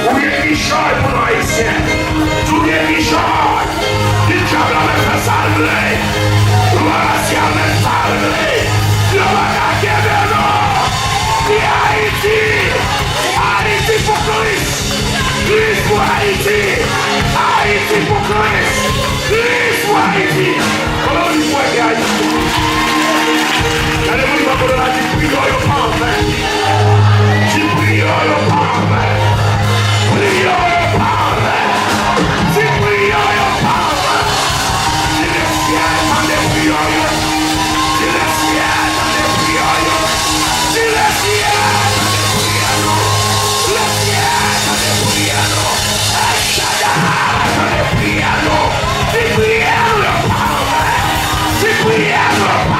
Ou bien qui joie pour nous haïtiens. Tout bien qui joie. Qui diable a même fait salver. Voilà si a même salver. Le bagage est de nous. Et Haïti. Haïti pour Christ. Christ pour Haïti. Haïti pour Christ. Christ pour Haïti. Comment vous pouvez Haïti? Allez-vous pas pour la vie, prions au Père. Tu pries au Père. Prions au Père. Tu pries au Père. Tu le ciel dans les prions. Tu le ciel dans les prions. Tu le ciel dans les prions. Le ciel dans les prions. Shaddai dans les prions. Tu pries au Père. Tu pries au Père.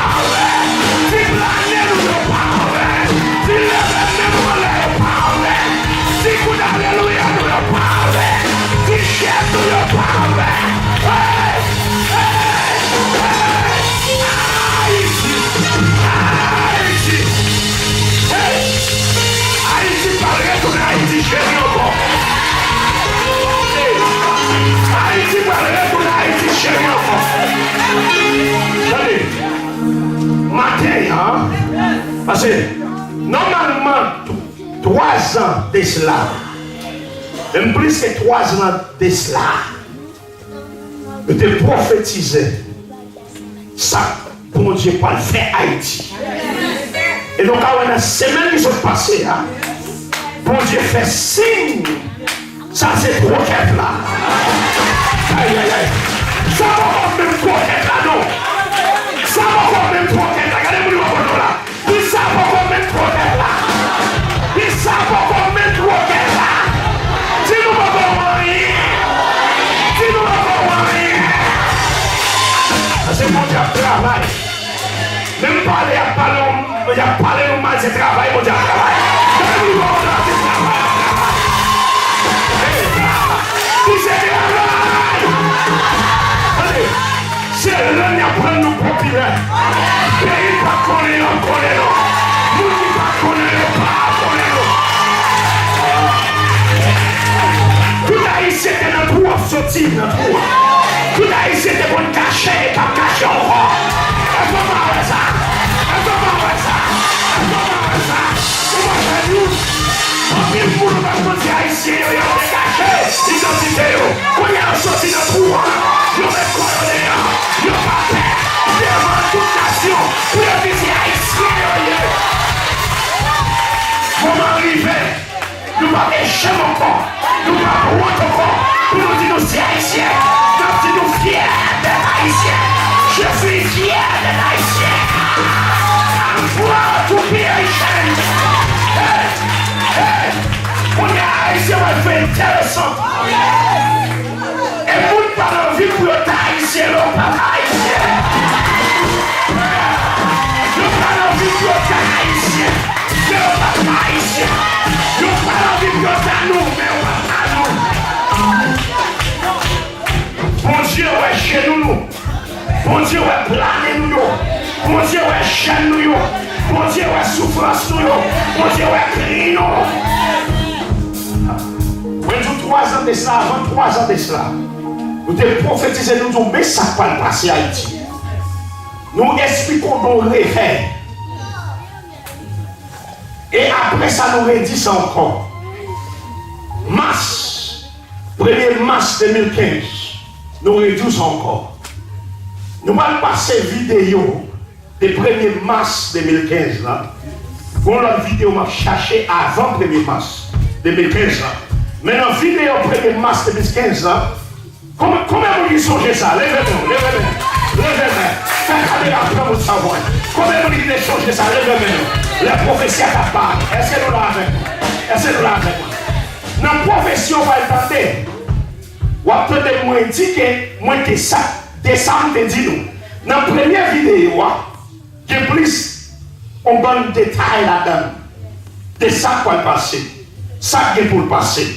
Parce que normalement, 3 ans de cela, même plus que 3 ans de cela, je te prophétisé ça pour Dieu pour faire Haïti. Et donc, à la semaine qui s'est passée, bon Dieu fait signe, ça c'est prophète là. Aïe aïe aïe. Ça va même prophète là, non? Ça va même prophète là. Regardez-moi le là. Ils savent même prophète là. Ils savent même prophète là. Si nous ne pouvons rien. Si nous ne pouvons rien. C'est mon Dieu travail. Même parler à parler, il y a parlé au mal, c'est travail, mon Dieu travail. Regardez-moi le là, c'est travail. C'est travail. C'est l'un qui apprend nous populaires. Pays pas connaît, on connaît nous. Nous qui pas connaît, pas connaît nous. Tout haïtien est dans le trou, sorti dans le trou. Tout haïtien est bon caché, pas caché encore. Est-ce qu'on va faire ça? Est-ce qu'on va faire ça? Est-ce qu'on va faire ça? On va faire nous. En mille pour nous, parce que les haïtiens, ils ont caché l'identité. On est sorti dans le trou. Nous mettons quoi on est là? Nous pas faire devant toute nation. Pour le viser haïtien. Comment arriver? Nous ne pas échouer encore. Nous ne pas rentrer encore. Pour nous dire nous sommes haïtiens. Nous sommes fiers d'être haïtiens. Je suis fier d'être haïtien. Envoie tout pays haïtien. On est haïtien, on va faire intéressant. Et vous ne parlez pas pour être haïtien, non pas haïtien. Nous parlons de pour être haïtien, non pas haïtien. Nous parlons de pour être nous, mais on va pas nous. Bon Dieu, ouais, chez nous. Bon Dieu, ouais, planer nous. Bon Dieu, ouais, chaîne nous. Bon Dieu, ouais, souffrance nous. Bon Dieu, ouais, cri nous. 3 ans de cela, avant 3 ans de cela, nous devons prophétiser, nous disons, mais ça va passer à Haïti. Nous expliquons nos réveils. Et après ça, nous redisons encore. Mars, 1er mars 2015, nous réduisons encore. Nous allons passer vidéo de 1er mars 2015. Là. Pour la vidéo, on va chercher avant 1er mars 2015. Là. Mais dans la vidéo 1er mars 2015, comment vous songez ça? Levez-moi. Faites caméra après vous savoir. Comment vous songez ça? Levez-moi. La prophétie à ta part. Est-ce que nous l'avons avec moi? Dans la prophétie, on va entendre. Ou après, moi, dit que moi, que ça. Décembre, dit nous. Dans la première vidéo, il y a plus un bon détail là-dedans. De ça qui va passer. Ça qui est pour le passer.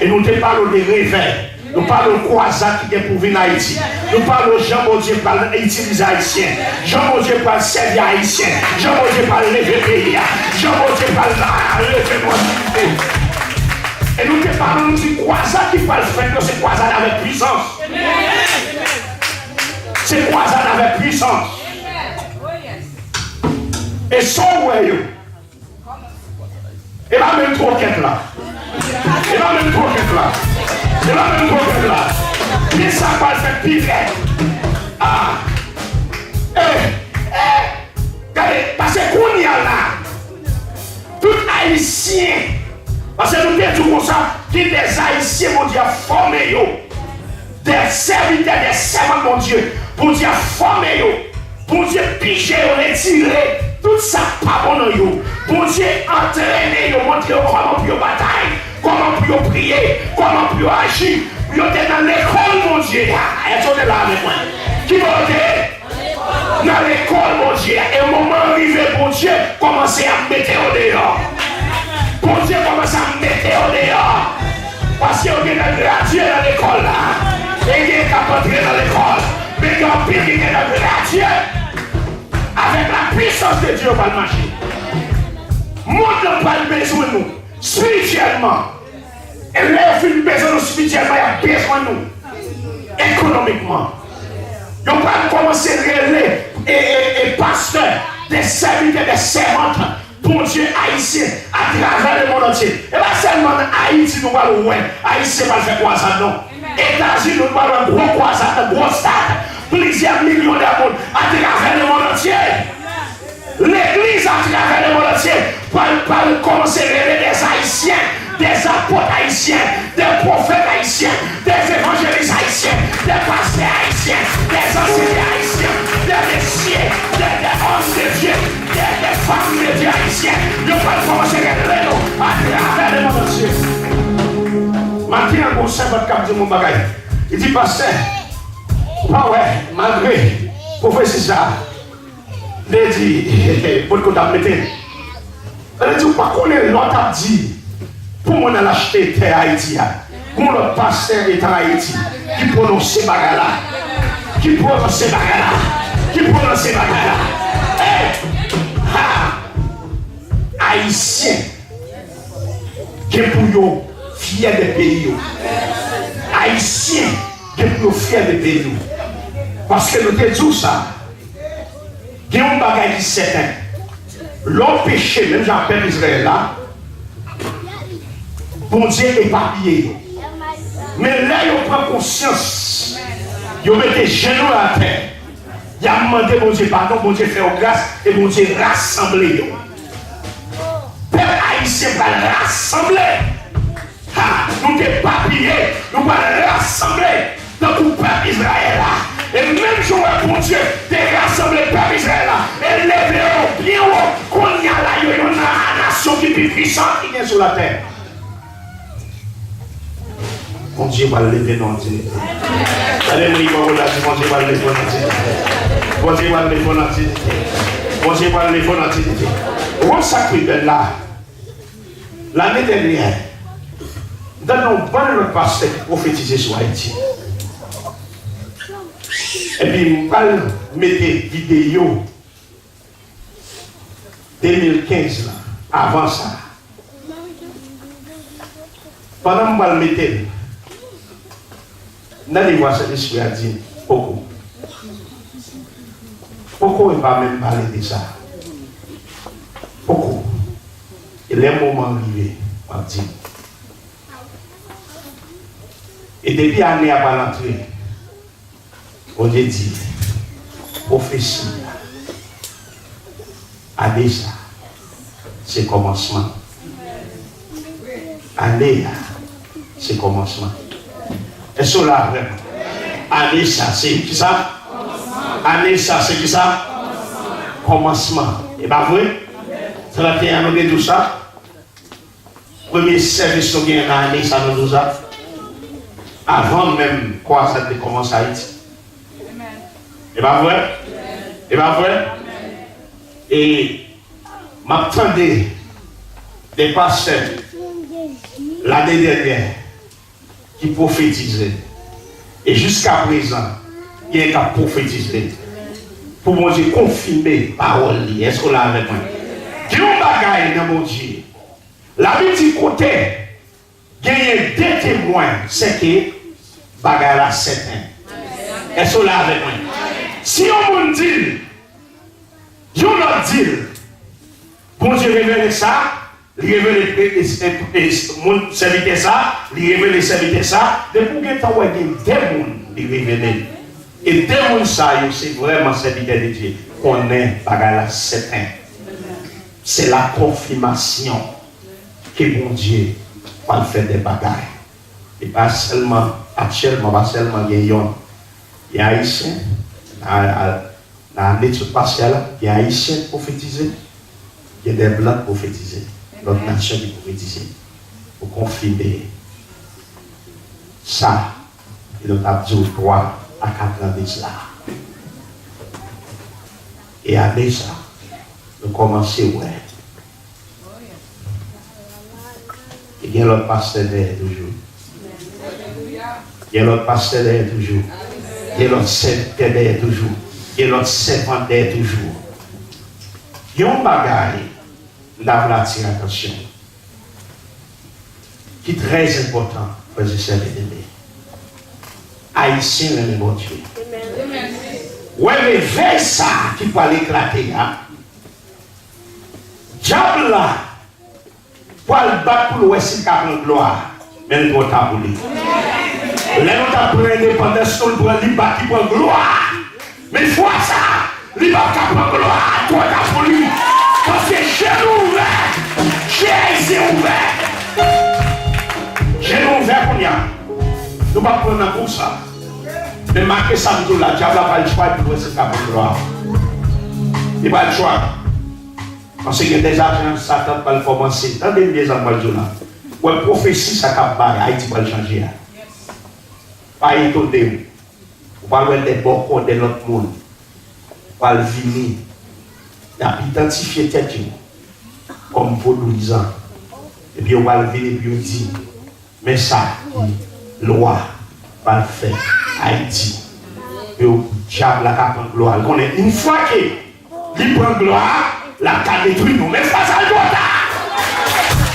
Et nous te parlons des réveils. Nous parlons de croisade qui est pour venir en Haïti. Nous parlons de Jean-Baudieu pour utiliser Haïtien. Jean-Baudieu pour servir Haïtien. Jean-Baudieu pour lever pays. Jean-Baudieu pour lever moi. Et nous te pas un petit croisade qui va le faire, c'est croisade avec puissance. C'est croisade avec puissance. Et son ouais, et là même trop qu'être là. Et là même trop qu'être là. Et là même trop qu'être là. Et ça va le faire pire. Ah. Regardez, parce que qu'on y a là, tout haïtien, parce que nous disons comme ça, qui des haïtiens, mon Dieu, formés, des serviteurs, des servants, mon Dieu, pour Dieu former, pour Dieu piger, retirer, tout ça pas bon dans vous. Pour Dieu entraîner, montrer comment vous bataille, comment vous prier, comment vous agir. Vous êtes dans l'école, mon Dieu. Est-ce que vous êtes là avec moi? Qui va être dans l'école, mon Dieu? Et au moment arrivé, mon Dieu, commencez à mettre au dehors. Mon Dieu, commencez à mettre au dehors. Parce qu'il y a un gratuit dans l'école là. Et il y a un entrer dans l'école. Mais il y a un pire qui est dans le gratuit. Avec la puissance de Dieu, on va le marcher. Monde n'a pas besoin de nous. Spirituellement. Et là, il y a besoin de nous spirituellement. Il y a besoin de nous. Économiquement. Ils vont pas commencer à relever et pasteur, des serviteurs, des servantes. Pour Dieu haïtien à travers le monde entier. Et pas seulement Haïti, nous allons voir. Haïti, va faire quoi ça, non? États-Unis, nous allons un gros croissant, un gros stade. Plusieurs millions de monde à travers le monde entier. L'église à travers le monde entier va commencer à révéler des haïtiens, des apôtres haïtiens, des prophètes haïtiens, des évangélistes haïtiens, des pasteurs haïtiens, des enseignants haïtiens, des messieurs, des hommes de Dieu, des femmes de Dieu haïtiens. Nous allons commencer à révéler à travers le monde entier. Maintenant, on sait votre cap de mon bagage. Il dit, pasteur, ah ouais, malgré, prophétie ça, il dit, pour qu'on t'a metté. Il dit, pas qu'on est l'autre a dit, pour moi, on a acheté terre Haïti, pour le pasteur est en Haïti, qui prononce ces bagages là, qui prononce ces bagages là, qui prononce ces bagages là. Haïtien, qui est pour eux fiers des pays. Haïtien, qui est pour eux fiers des pays. Parce que nous disons ça. Il y a un bagage qui est certain. L'homme péché, même j'appelle Israël là, bon Dieu éparpillé. Mais là, il prend conscience. Il met des genoux à terre. Il a demandé bon Dieu pardon, bon Dieu fait grâce et bon Dieu rassembler. Peuple haïtien va rassembler. Nous éparpillés, nous allons rassembler dans tout peuple Israël là. Et même jour pour Dieu, de rassembler le peuple Israël là. Et lever bien haut, qu'on y a là, il y a une nation qui est plus puissante qui vient sur la terre. Mon Dieu va lever dans Dieu. Alléluia, mon Dieu va lever dans Dieu. Mon Dieu va lever dans Dieu. Mon Dieu va lever dans Dieu. On s'accorde là. L'année dernière, dans nos bonnes pasteur qui prophétisait sur Haïti. Et puis, on va mettre vidéo 2015 là, avant ça. Pendant que je vais le mettre, on allez voir cet esprit a dit, pourquoi? Pourquoi il ne va même parler de ça? Pourquoi? Et les moments arrivés, on dit. Et depuis l'année à l'entrée, on dit, prophétie, année ça, c'est commencement. Année, c'est commencement. Est-ce que là, vraiment? Année ça, c'est qui ça? Année ça, c'est qui ça? Commencement. Et bien, vrai? 31 ans de tout ça. Premier service qu'on a dans l'année, ça nous dit ça. Avant même quoi ça commence à Haïti. Et bien vrai? Et bien vrai? Et m'attendais des pasteurs l'année dernière qui prophétisaient. Et jusqu'à présent, il y a qu'à prophétiser. Pour mon Dieu confirmer parole. Est-ce qu'on l'a avec moi? Qui ont bagaille dans mon Dieu? La vie du côté, il y a deux témoins, c'est que bagarre là certain. Est-ce que là avec moi? Si on me dit, je leur dis, bon Dieu révèle ça, il révèle mon serviteur ça, il révèle serviteur ça, depuis que temps il y a des démons qui révèlent. Et démons ça, c'est vraiment serviteur de Dieu. On est bagarre là certain. C'est la confirmation que mon Dieu va faire des bagailles. Et pas seulement, actuellement, pas seulement il y a Haïtien, dans l'étude partielle, il y a Haïtien prophétisé, il y a des Blancs prophétisés, notre nation qui prophétisé. Pour confirmer ça, il nous a dit 3 à 4 ans de cela. Et avec ça, nous commençons, ouais. Il y a l'autre pasteur derrière toujours. Il y a l'autre pasteur derrière toujours. Il y a l'autre serviteur derrière toujours. Il y a l'autre servant derrière toujours. Il y a un bagage, là, vous attirez attention, qui est très important, frères et sœurs bien-aimés. Haïtien, le bon Dieu. Ouais, mais vers ça qui peut l'éclater, là, diable là, pour le battre pour le s'il a une gloire, mais il doit t'abouler. Là, nous avons pris l'indépendance, nous devons lui battre pour gloire. Mais il faut ça, il va prendre gloire, toi t'abouler. Parce que j'ai ouvert, j'ai ouvert. J'ai ouvert pour rien. Nous ne pouvons pas prendre pour ça. Mais marquez ça, nous là, diable n'a pas le choix pour s'il a une gloire. Il n'a pas le choix. Parce qu'il y a des agents, Satan va le commencer. Dans des ans, où la prophétie, ça va Haïti va le changer. Pas étonner. On va voir des bons corps de l'autre monde. On va le venir. Il a identifié tête comme vaudouisant. Et puis on va le venir et puis on dit, mais ça, loi va le faire. Haïti. Et au diable, la carte en gloire. Une fois qu'il prend gloire, la carte détruit nous. Mais pas ça, le doigt.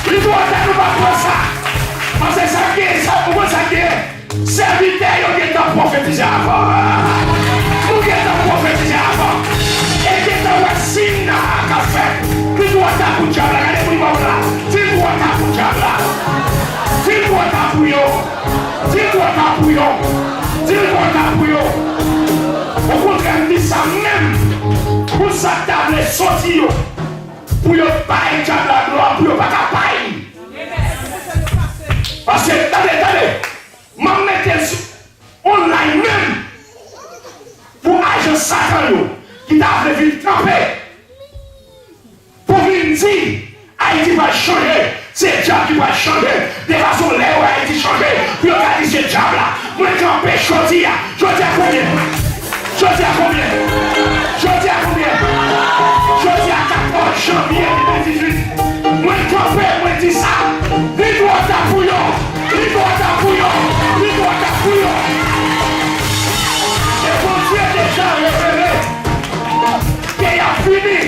Il doit nous pas prendre ça. Parce que ça qui est, ça pour ça qui est. Serviteur, il y a un prophétisé avant. Il y a un prophétisé avant. Et il y a un signe à faire. Il doit t'appuyer diable. Regardez pour là. Il doit t'appuyer diable. Il doit t'appuyer. Il doit t'appuyer. Il doit t'appuyer. Au contraire, il dit ça même. Pour sa table est sortie. Pour ne pas être la gloire, pour ne pas être. Parce que, attendez, m'en mettez online même pour agir Satan qui t'a prévu de camper. Pour venir dire, Haïti va changer, c'est Dieu qui va changer. Des façons, là où Haïti changer, puis on a dit c'est diable là. Moi, je campé, je dis à combien? Je dis à combien? Je dis à combien? Je dis à 14 janvier 2018. Moi, je campé, moi, je dis ça. Il doit t'appuyer. Il doit t'appuyer. Il doit t'appuyer. Et mon Dieu déjà révélé qu'il a fini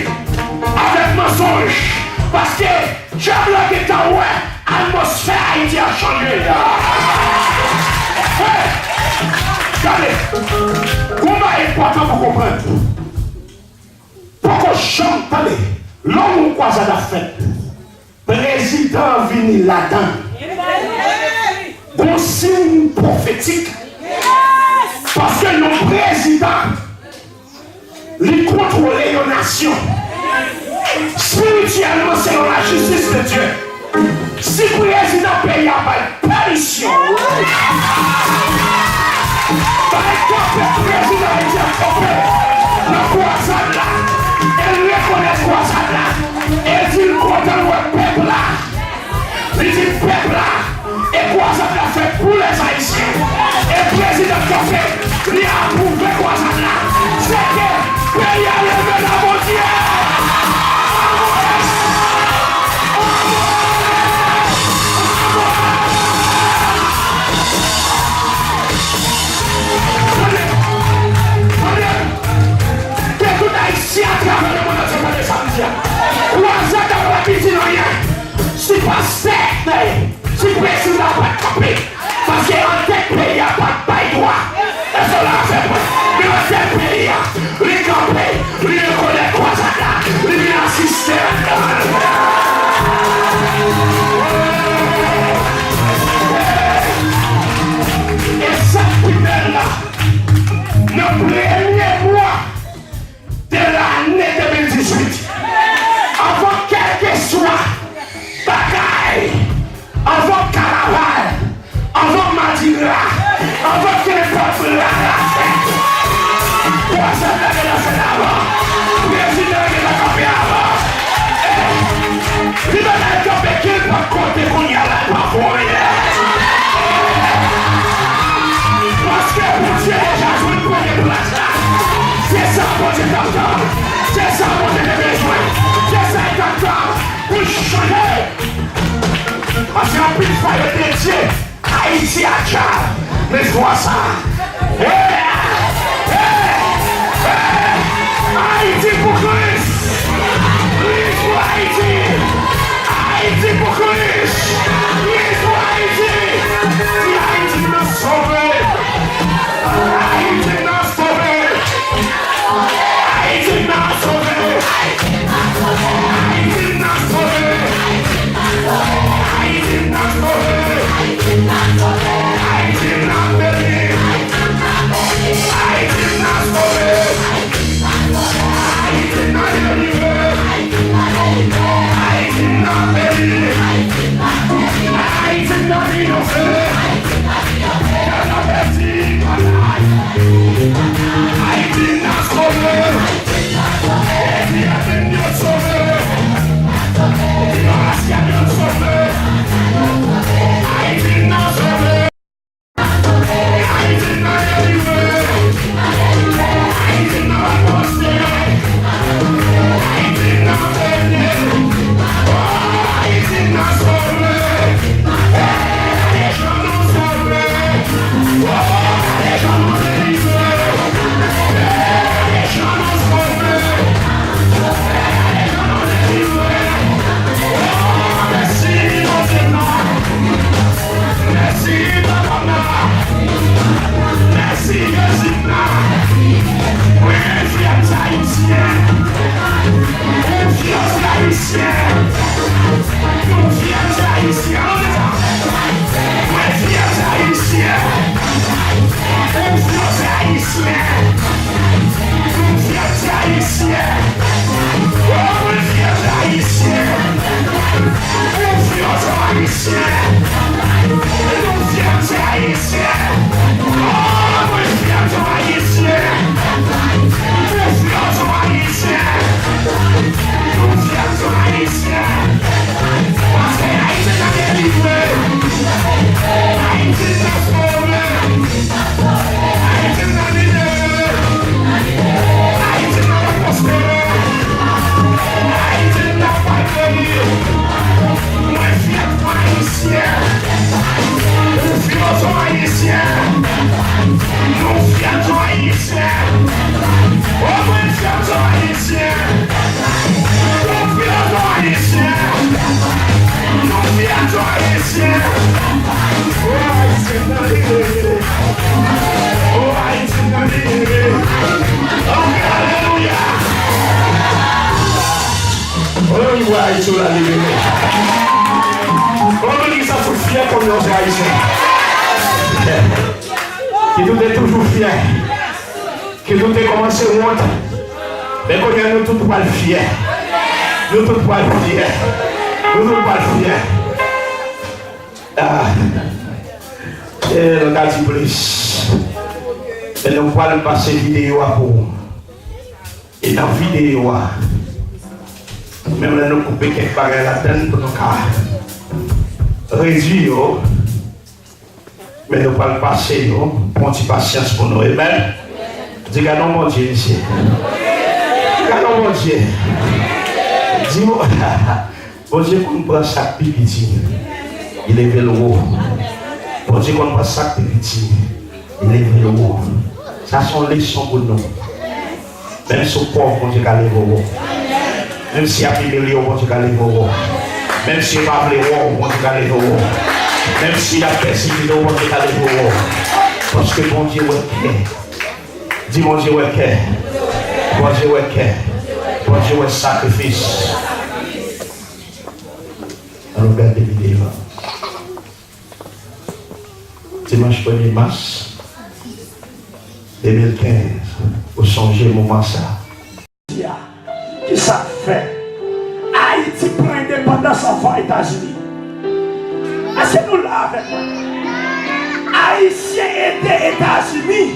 avec mensonge. Parce que diable qui est en ouais, l'atmosphère Haïti a changé. Regardez, comment est important pour comprendre. Pour que chante, attendez, l'homme ou quoi ça a fait, président vini là-dedans. Bon signe prophétique. Parce que nos présidents, ils contrôlent les nations. Spirituellement, selon la justice de Dieu. Si le président paye à la permission, par exemple, le président est à camper le croissant là, elle reconnaît le croissant là, elle dit le content le peuple là, il dit le peuple là, et croissant là fait pour les Haïtiens, et le président qui fait, il a approuvé croissant là, c'est que le pays a levé la mondiale. Si à travers le monde, c'est pas des samedis. Croisade dans la piscine, rien. Si pas secte, si président pas camper, là, avant que les peuples là, pour ça, la c'est avant, président de la campagne avant. Il va la campagne qui n'est pas compté qu'on y a là, pas pour rien. Parce que vous Dieu déjà joué une première place là. C'est ça, mon Dieu, d'accord. C'est ça, mon Dieu, les besoins. C'est ça, d'accord. Pour changer. Parce qu'en plus, il fallait dédier Haïti à Tchad. Mais je vois ça. Haïti pour Christ. Christ pour Haïti. Haïti pour Christ. Christ pour Haïti. Si Haïti nous sauve. Haïti nous sauve. Haïti nous sauve. Haïti nous sauve. Haïti nous sauve. Haïti nous béni. Haïti nous sauve. Haïti nous délivré. Haïti nous béni. Haïti nous innocé. Haïti nous sauvé. Haïti nous sauvé. Haïti nous sauvé. Haïti nous sauvé. Haïti nous délivré. Haïti nous aposté. Haïti nous béni. Haïti nous sauvé. Les gens nous sauvés. Les gens nous délivrés. Les gens nous sauvés. Les gens nous délivrés. Merci, mon Seigneur. Merci, Papa. Merci, Jésus. Oui, fiers Haïtiens. Fiers Haïtiens. Fiers Haïtiens. Oui, fiers Haïtiens. Fiers Haïtiens. Fiers Haïtiens. Oh, oui, fiers Haïtiens. Fiers Haïtiens. Fiers Haïtiens. Oh, oui, fiers Haïtiens. Fiers Haïtiens. Fiers Haïtiens. Parce que Haïti n'a délivré. Haïti n'a sauvé. Haïti n'a libéré. Haïti n'a prospéré. Haïti n'a pas béni. Moi, fier Haïtien. Fiers Haïtiens. Nous fiers Haïtiens. Oh, moi, fiers Haïtiens. Nous fiers Haïtiens. Nous fiers Haïtiens. Oh, Haïti n'a libéré. Oh, Haïti n'a libéré. Oh, alléluia. Oh, Haïti n'a libéré. Comment il s'en fout fier comme nos Haïtiens? Qui tout est toujours fier. Qui tout est commencé à monter. Mais quand nous tous pas le fier. Nous tous pas le fier. Nous tous pas le fier. Et on a dit plus. Et nous allons passer vidéo à vous. Et dans la vidéo, même là nous couper quelque part là-dedans pour nous réduire. Mais nous allons passer pour une patience pour nous. Amen. Dis non mon Dieu ici. Non mon Dieu. Dis-moi. Bon Dieu qu'on prend chaque petit. Il est le haut. Bon Dieu qu'on prend chaque petit. Il est le haut. Ça sont les leçons pour nous. Même si on pauvre, bon Dieu qu'à aller au haut. Même si il y a des millions, bon Dieu qu'à aller au haut. Même si il n'y a pas de haut, bon Dieu qu'à aller au haut. Même s'il y a persécuté, bon Dieu qu'à aller au haut. Parce que bon Dieu est. Dis mon Dieu est. Bon Dieu est. Bon Dieu est sacrifice. Alors regarde des vidéos. Dimanche 1er mars 2015, vous songez le moment ça. Qui ça fait? Haïti prend indépendance avant les États-Unis. Est-ce que nous là avec moi? Haïtiens étaient États-Unis.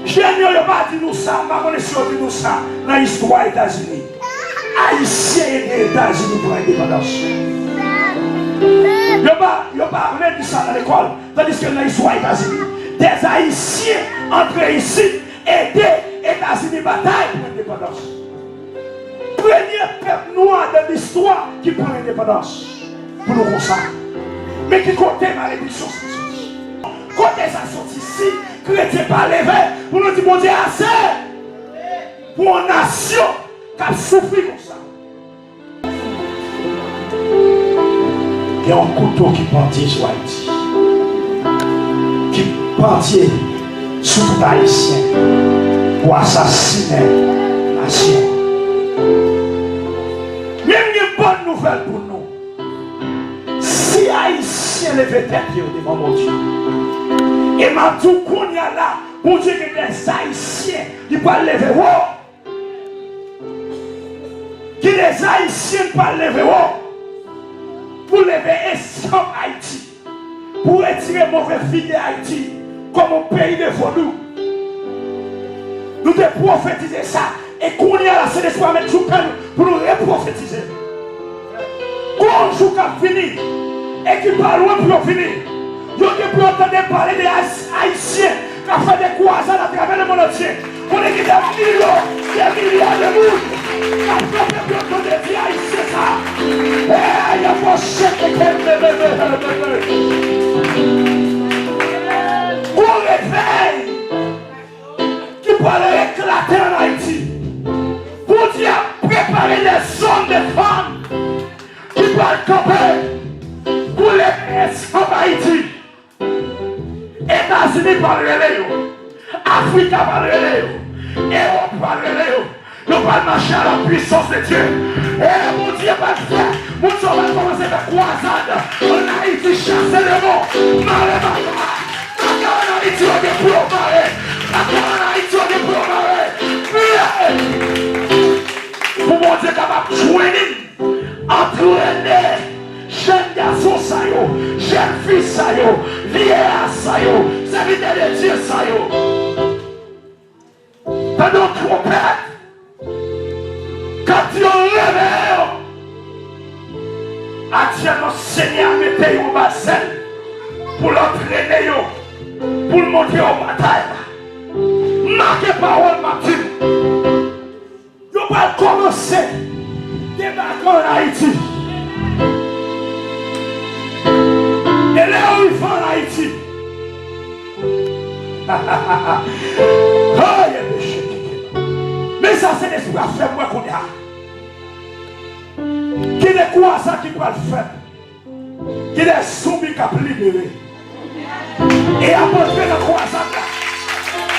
Je ne pas dit nous ça, je ne sais pas dit nous ça dans l'histoire des États-Unis. Haïtiens étaient États-Unis pour l'indépendance. Je ne pas dit ça dans l'école, tandis que dans l'histoire des États-Unis, des Haïtiens entrés ici étaient États-Unis bataille pour l'indépendance. Premier peuple noir de l'histoire qui prend l'indépendance. Pour nous comme ça. Mais qui côté malédiction ça sorti. Côté ça sorti ici, chrétien pas levé, pour nous dire, bon Dieu, assez. Pour une nation qui a souffert comme ça. Il y a un couteau qui pentit sur Haïti. Qui pentit sur tout Haïtien pour assassiner la nation. Même une bonne nouvelle pour nous. Si Haïtien lève tête devant mon Dieu, et ma tout qu'on y a là, pour dire que des Haïtiens qui peuvent lever haut, qui des Haïtiens peuvent lever haut, pour lever esclave Haïti, pour retirer mauvais vie de Haïti, comme un pays de vaudou. Nous devons prophétiser ça, et qu'on y a là, c'est l'espoir mettre tout pour nous reprophétiser. Quand jour qui fini, et qui parle loin pour finir, vous devez entendre parler des Haïtiens qui ont fait des croisades à travers le monde entier. On est des millions de monde qui ont fait des entendre des Haïtiens ça. Et il y a pas on réveille qui peut éclater en Haïti. Pour Dieu préparer des hommes de femmes qui peuvent camper pour les esclaves Haïti. États-Unis parlent, Afrique parle, Europe parle, nous allons marcher à la puissance de Dieu. Et mon Dieu va le faire. Mon Dieu va commencer à croisade. En Haïti, chasser le mot. Maré, en Haïti, on est pour marrer. En Haïti, on est pour marrer. Pour mon Dieu capable de joindre, entraîner. Jeune garçon ça yo, jeune fille ça yo, vieillard ça yo, serviteur de Dieu ça yo. Pendant trompette, quand tu réveilles, actuellement Seigneur mettez au bassin pour l'entraîner yo, pour le montrer au bataille. Marquez parole Martin. Yo va commencer débarquer en Haïti. Et là où il fait en Haïti. Mais ça c'est l'esprit à faire moi qu'on a. Qui est quoi ça qui peut le faire? Qui est soumis qui a libéré. Et à montrer le croisade là.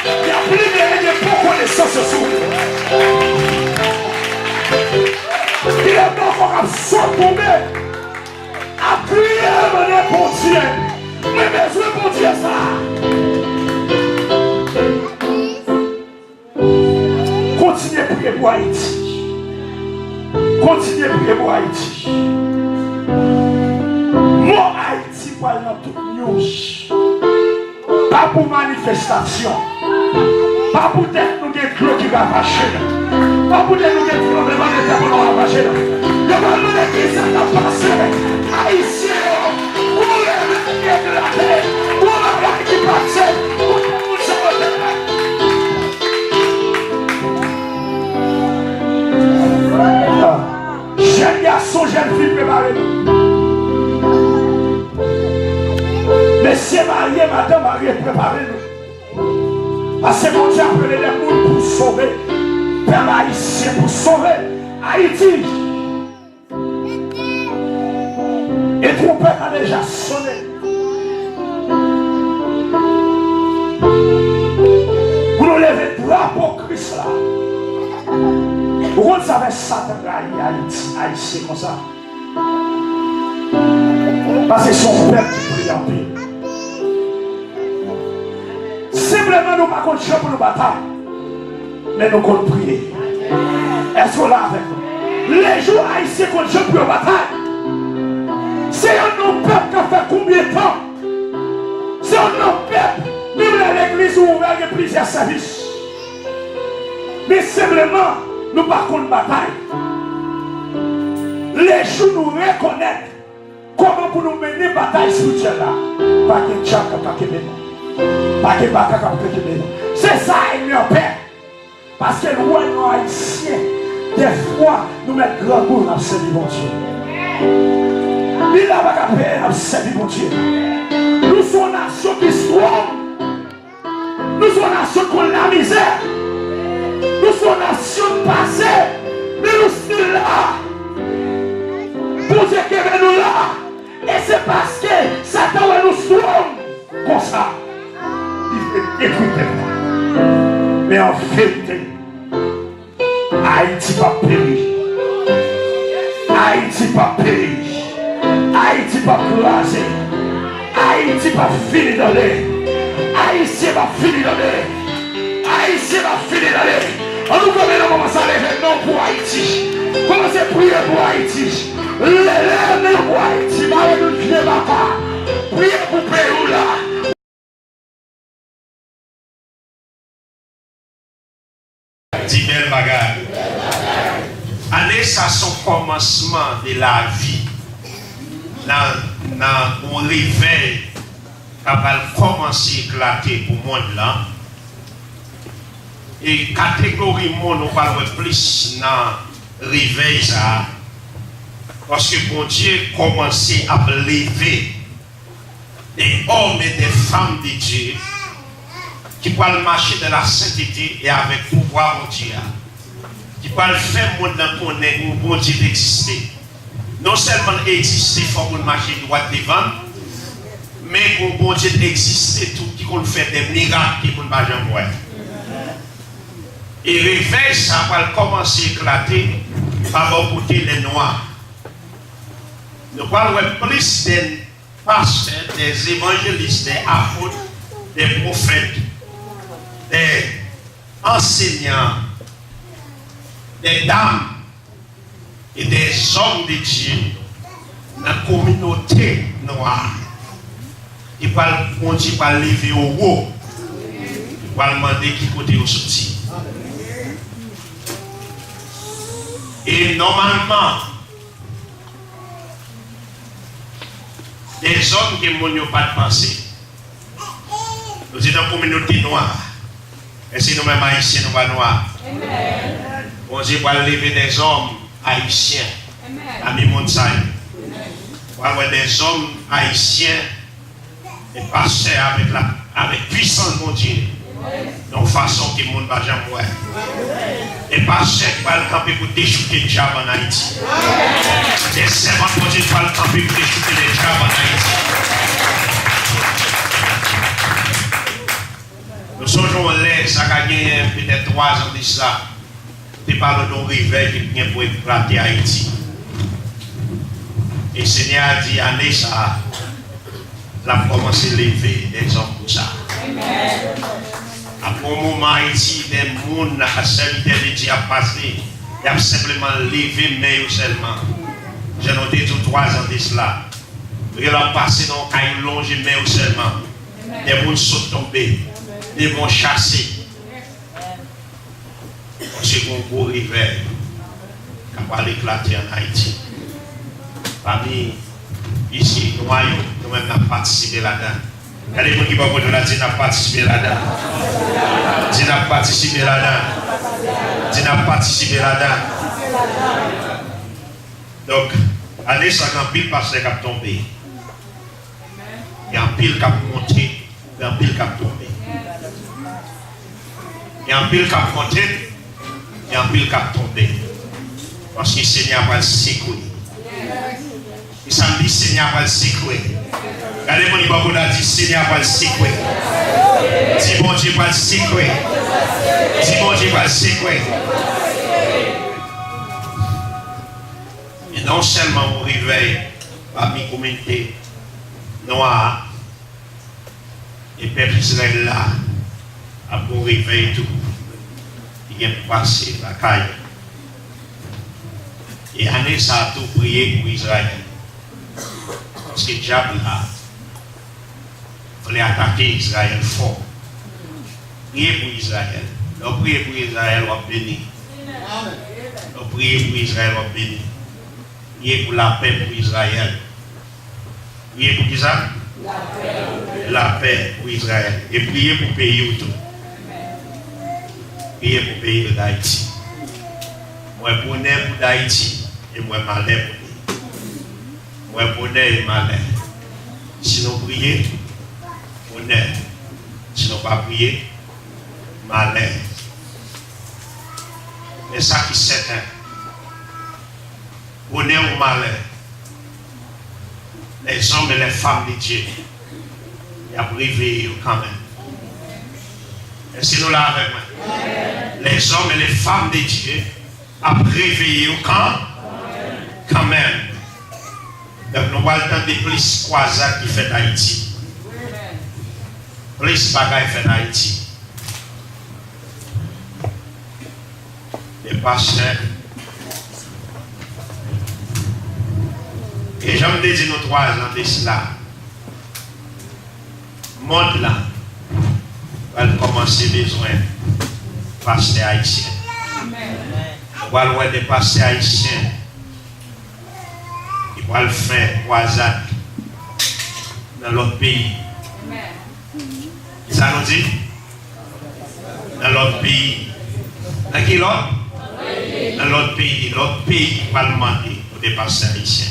Il a libéré de bonnes connaissances sur lui. Il est encore à s'en tomber. A prier mon Dieu. Mais besoin pour Dieu ça. Continuez à prier pour Haïti. Continuez à prier pour Haïti. Moi Haïti pour aller dans toute news. Pas pour manifestation. Pas pour être nous des clous qui va fâcher. Pas pour être nous des problèmes de terre pour nous fâcher. Le monde de qui ça t'a passé. Haïtien, où est de la terre, où est la qui passe, où est jeune garçon, jeune fille, préparez-nous. Messieurs mariés, madame mariée, préparez-nous. Parce que mon Dieu a appelé les gens pour sauver, peuple haïtien, pour sauver Haïti. Et trompette a déjà sonné. Vous nous levez le drapeau Christ là. Pourquoi vous savez Satan Haïti comme ça? Parce que son peuple qui prie en paix. Simplement nous ne pouvons pas pour nous battre. Mais nous comptons prier. Est-ce qu'on l'a avec nous? Les jours haïtiens qu'on joue pour la bataille. C'est un nom peuple qui a fait combien de temps? C'est un nom Mais simplement, nous pas contre bataille. Les jours nous reconnaître comment pour nous mener bataille spirituelle là. Pas que tchaka, pas que bénon. Pas que baka, pas que bénon. C'est ça, il me père. Parce que nous, nous haïtiens, des fois, nous mettons grand goût dans ce bon Dieu. Il n'a pas qu'à payer dans ce bon Dieu. Nous sommes une nation qui strong. Nous sommes une nation qui a la misère. Nous sommes une nation de passé. Mais nous sommes là. Pour Dieu qui est nous là. Et c'est parce que Satan est nous strong. Comme ça. Il fait détruire. Mais en vérité, Haïti va périr. Haïti va périr. Haïti va craser. Haïti va finir dans l'air. Haïti va finir dans l'air. Haïti va finir dans l'air. On nous commence à lever non pour Haïti. Commencez à prier pour Haïti. Levez pour Haïti. Priez pour Pérou là. Dis belle bagarre. Année, ça son commencement de la vie. Dans un réveil qui va commencer à éclater pour le monde là. Et catégorie monde, on va plus dans le réveil ça. Parce que bon Dieu commençait à lever des hommes et des femmes de Dieu qui peuvent marcher dans la sainteté et avec pouvoir mon Dieu. Qui peuvent faire monde connaître où bon Dieu existe. Non seulement exister, il faut qu'on marche droit devant, mais où bon Dieu existe tout, qui qu'on fait des miracles qui qu'on va jamais voir. Et réveil, ça va commencer à éclater par côté les noirs. Nous parlons plus des pasteurs, des évangélistes, des apôtres, des prophètes, des enseignants, des dames et des hommes de Dieu dans la communauté noire. Ils vont lever au haut. Ils vont demander qui côté au sorti. Et normalement, des hommes qui n'ont pas de pensée. Nous sommes dans la communauté noire. Et si nous-mêmes haïtiens, nous sommes noirs. On dit qu'on va lever des hommes haïtiens. Amis montagne. On va des hommes haïtiens et passer avec puissance de mon Dieu. De façon que le monde ne va jamais voir. Et passer qui va le camper pour déchouter le diable en Haïti. Des servants de Dieu qui va le camper pour déchouter le diable en Haïti. Nous sommes là, ça a gagné peut-être 3 ans de ça. Tu parles d'un réveil qui vient pour éclater Haïti. Et le Seigneur a dit, année ça, la commencé à lever des hommes pour ça. Après un moment, Haïti, des mondes, la serviteur de Dieu a passé, il a simplement levé mais seulement. J'ai noté tout 3 ans de cela. Il a passé dans un longe mais seulement. Des mondes sont tombés, des mondes chassés. C'est un beau réveil qui va éclater en Haïti. Parmi ici, nous-mêmes avons participé là-dedans. Il y a des gens qui vont dire que nous avons participé là-dedans. Nous avons participé là-dedans. Nous avons participé là-dedans. Donc, allez, ça a un pile parce qu'il a tombé. Il y a un pile qui a monté, il y a un pile qui a tombé. Il y a un pile qui a monté. Il y a un pile qui a tombé. Parce que le Seigneur va le secouer. Il s'en dit, le Seigneur va le secouer. Regardez-moi, il va vous dire, le Seigneur va le secouer. Dis bon Dieu va le secouer. Dis bon Dieu va le secouer. Et non seulement on réveille parmi la communauté noire et peuple Israël là, à bon réveil tout. Il vient passer la caille. Et année ça a tout prié pour Israël. Parce que le diable là voulait attaquer Israël fort. Priez pour Israël. On prie pour Israël, on béni. On prie pour Israël, on béni. Priez pour la paix pour Israël. Priez pour qui ça? La paix pour Israël. Et priez pour le pays autour. Priez pour le pays d'Haïti. Moi, bonheur pour d'Haïti. Et moi, malheur pour lui. Moi, bonheur et malheur. Sinon, priez, bonheur. Sinon, pas prier, malheur. Mais ça qui est certain. Bonheur ou malheur. Les hommes et les femmes de Dieu. Ils ont réveillé quand même. Est-ce que nous là avec moi? Les hommes et les femmes de Dieu ont réveillé quand même. Donc nous allons entendre plus croisades qui fait Haïti. Plus bagaille fait Haïti. Les pasteurs. Et j'aime dire nous 3 ans de cela. Le monde là va commencer besoin de pasteurs haïtiens. On va voir des pasteurs haïtiens. Ils vont faire croisade dans l'autre pays. Ça nous dit? Dans l'autre pays. Dans quel autre? Dans l'autre pays va demander pour des pasteurs haïtiens.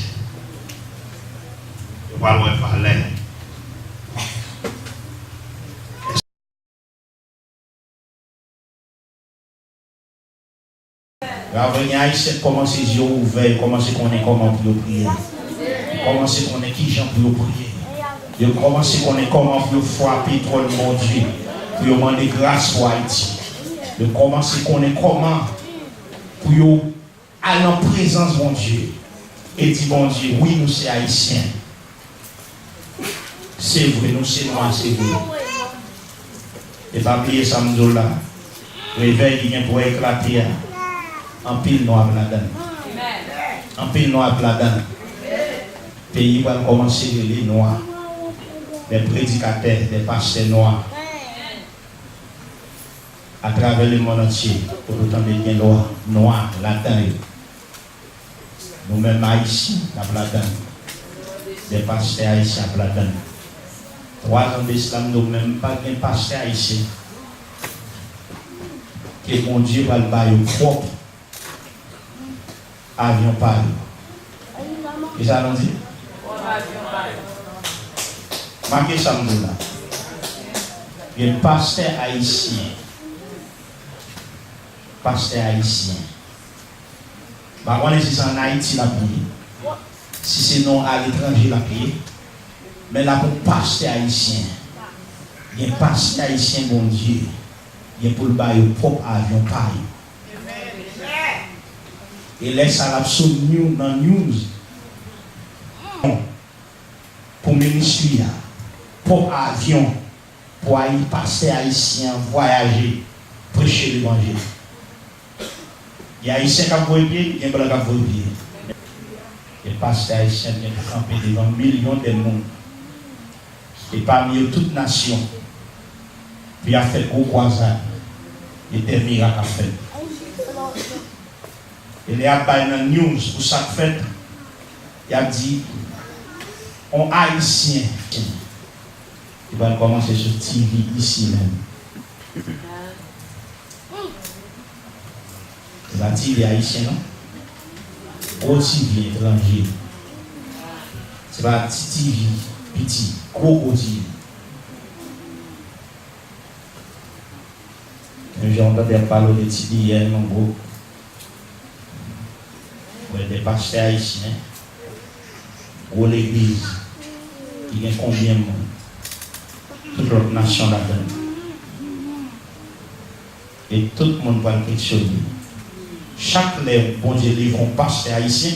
On va leur parler. L'avenir haïtien commence les yeux ouverts, commence à connaître comment pour prier. Commence à connaître qui j'en pour prier. Je commence à connaître comment pour frapper trop le mon Dieu. Pour demander grâce pour Haïti. Je commence à connaître comment pour aller en présence de mon Dieu. Et dire bon Dieu, oui, nous sommes haïtiens. C'est vrai, nous sommes noirs, c'est vrai. Et pas oublier ça, nous là. Réveil qui vient pour éclater. En pile noir là-dedans. En pile noir là-dedans. Le pays va commencer les noirs. Les prédicateurs, les pasteurs noirs. À travers le monde entier. Pour autant de bien noirs là-dedans. Nous-mêmes haïtiens, là-dedans. Les pasteurs haïtiens là-dedans. 3 ans d'islam, nous-mêmes pas de pasteurs haïtiens. Que mon Dieu va le bailler propre. Avion Paris. Et ça nous dit? Marquez ça là. Il y a un pasteur haïtien. Pasteur haïtien. Par contre, si c'est en Haïti la prié. Si c'est non à l'étranger la prié. Mais là pour pasteur haïtien. Il y a un pasteur haïtien, bon Dieu. Il y a pour le bail propre avion Paris. Et laisse à l'absolu dans news pour ministère, pour avion, pour aller passer haïtien, voyager, prêcher l'évangile. Il y a haïtien qui a voulu pied, il y a blanc qui a voulu pied. Et pasteur haïtien vient de camper devant millions de monde. Et parmi eux, toute nation, puis il a fait gros croisade. Il était miracle à faire. Il y a dans la news pour chaque fête, il a dit, on haïtien. Il va commencer sur TV ici même. Il a dit, les haïtiens, non? Gros TV étranger. C'est pas petit TV, petit, gros TV. J'ai entendu parler de TV hier, mon gros. Des pasteurs haïtiens, ou l'église, il y a combien de monde? Toute l'autre nation là-dedans. Et tout le monde va le questionner. Chaque lèvre, bon Dieu, livre un pasteur haïtien,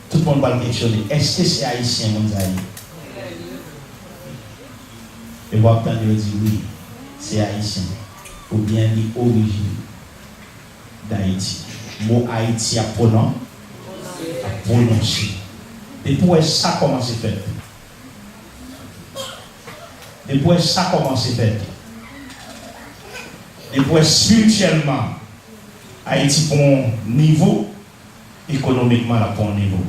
tout le monde va le questionner. Est-ce que c'est haïtien, mon Dieu? Et vous entendez dire oui, c'est haïtien. Ou bien l'origine d'Haïti. Mot Haïti à pronom. Prononcer. Depuis ça comment c'est fait. Depuis ça comment c'est fait. Et pour spirituellement, Haïti bon niveau, économiquement là bon niveau.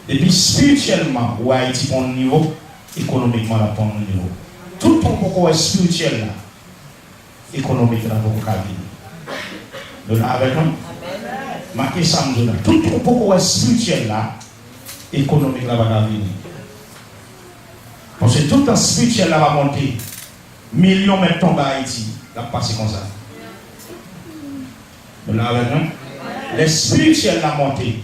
Et puis spirituellement, ou Haïti bon niveau, économiquement là bon niveau. Tout le monde spirituel là, économique là pour nous là avec nous. Marquez ça nous tout le monde spirituel là, économique là va venir. Parce que tout le spirituel là va monter. Millions de mètres tombent à Haïti, ça va passer comme ça. Nous là avec nous. Les spirituels la montée.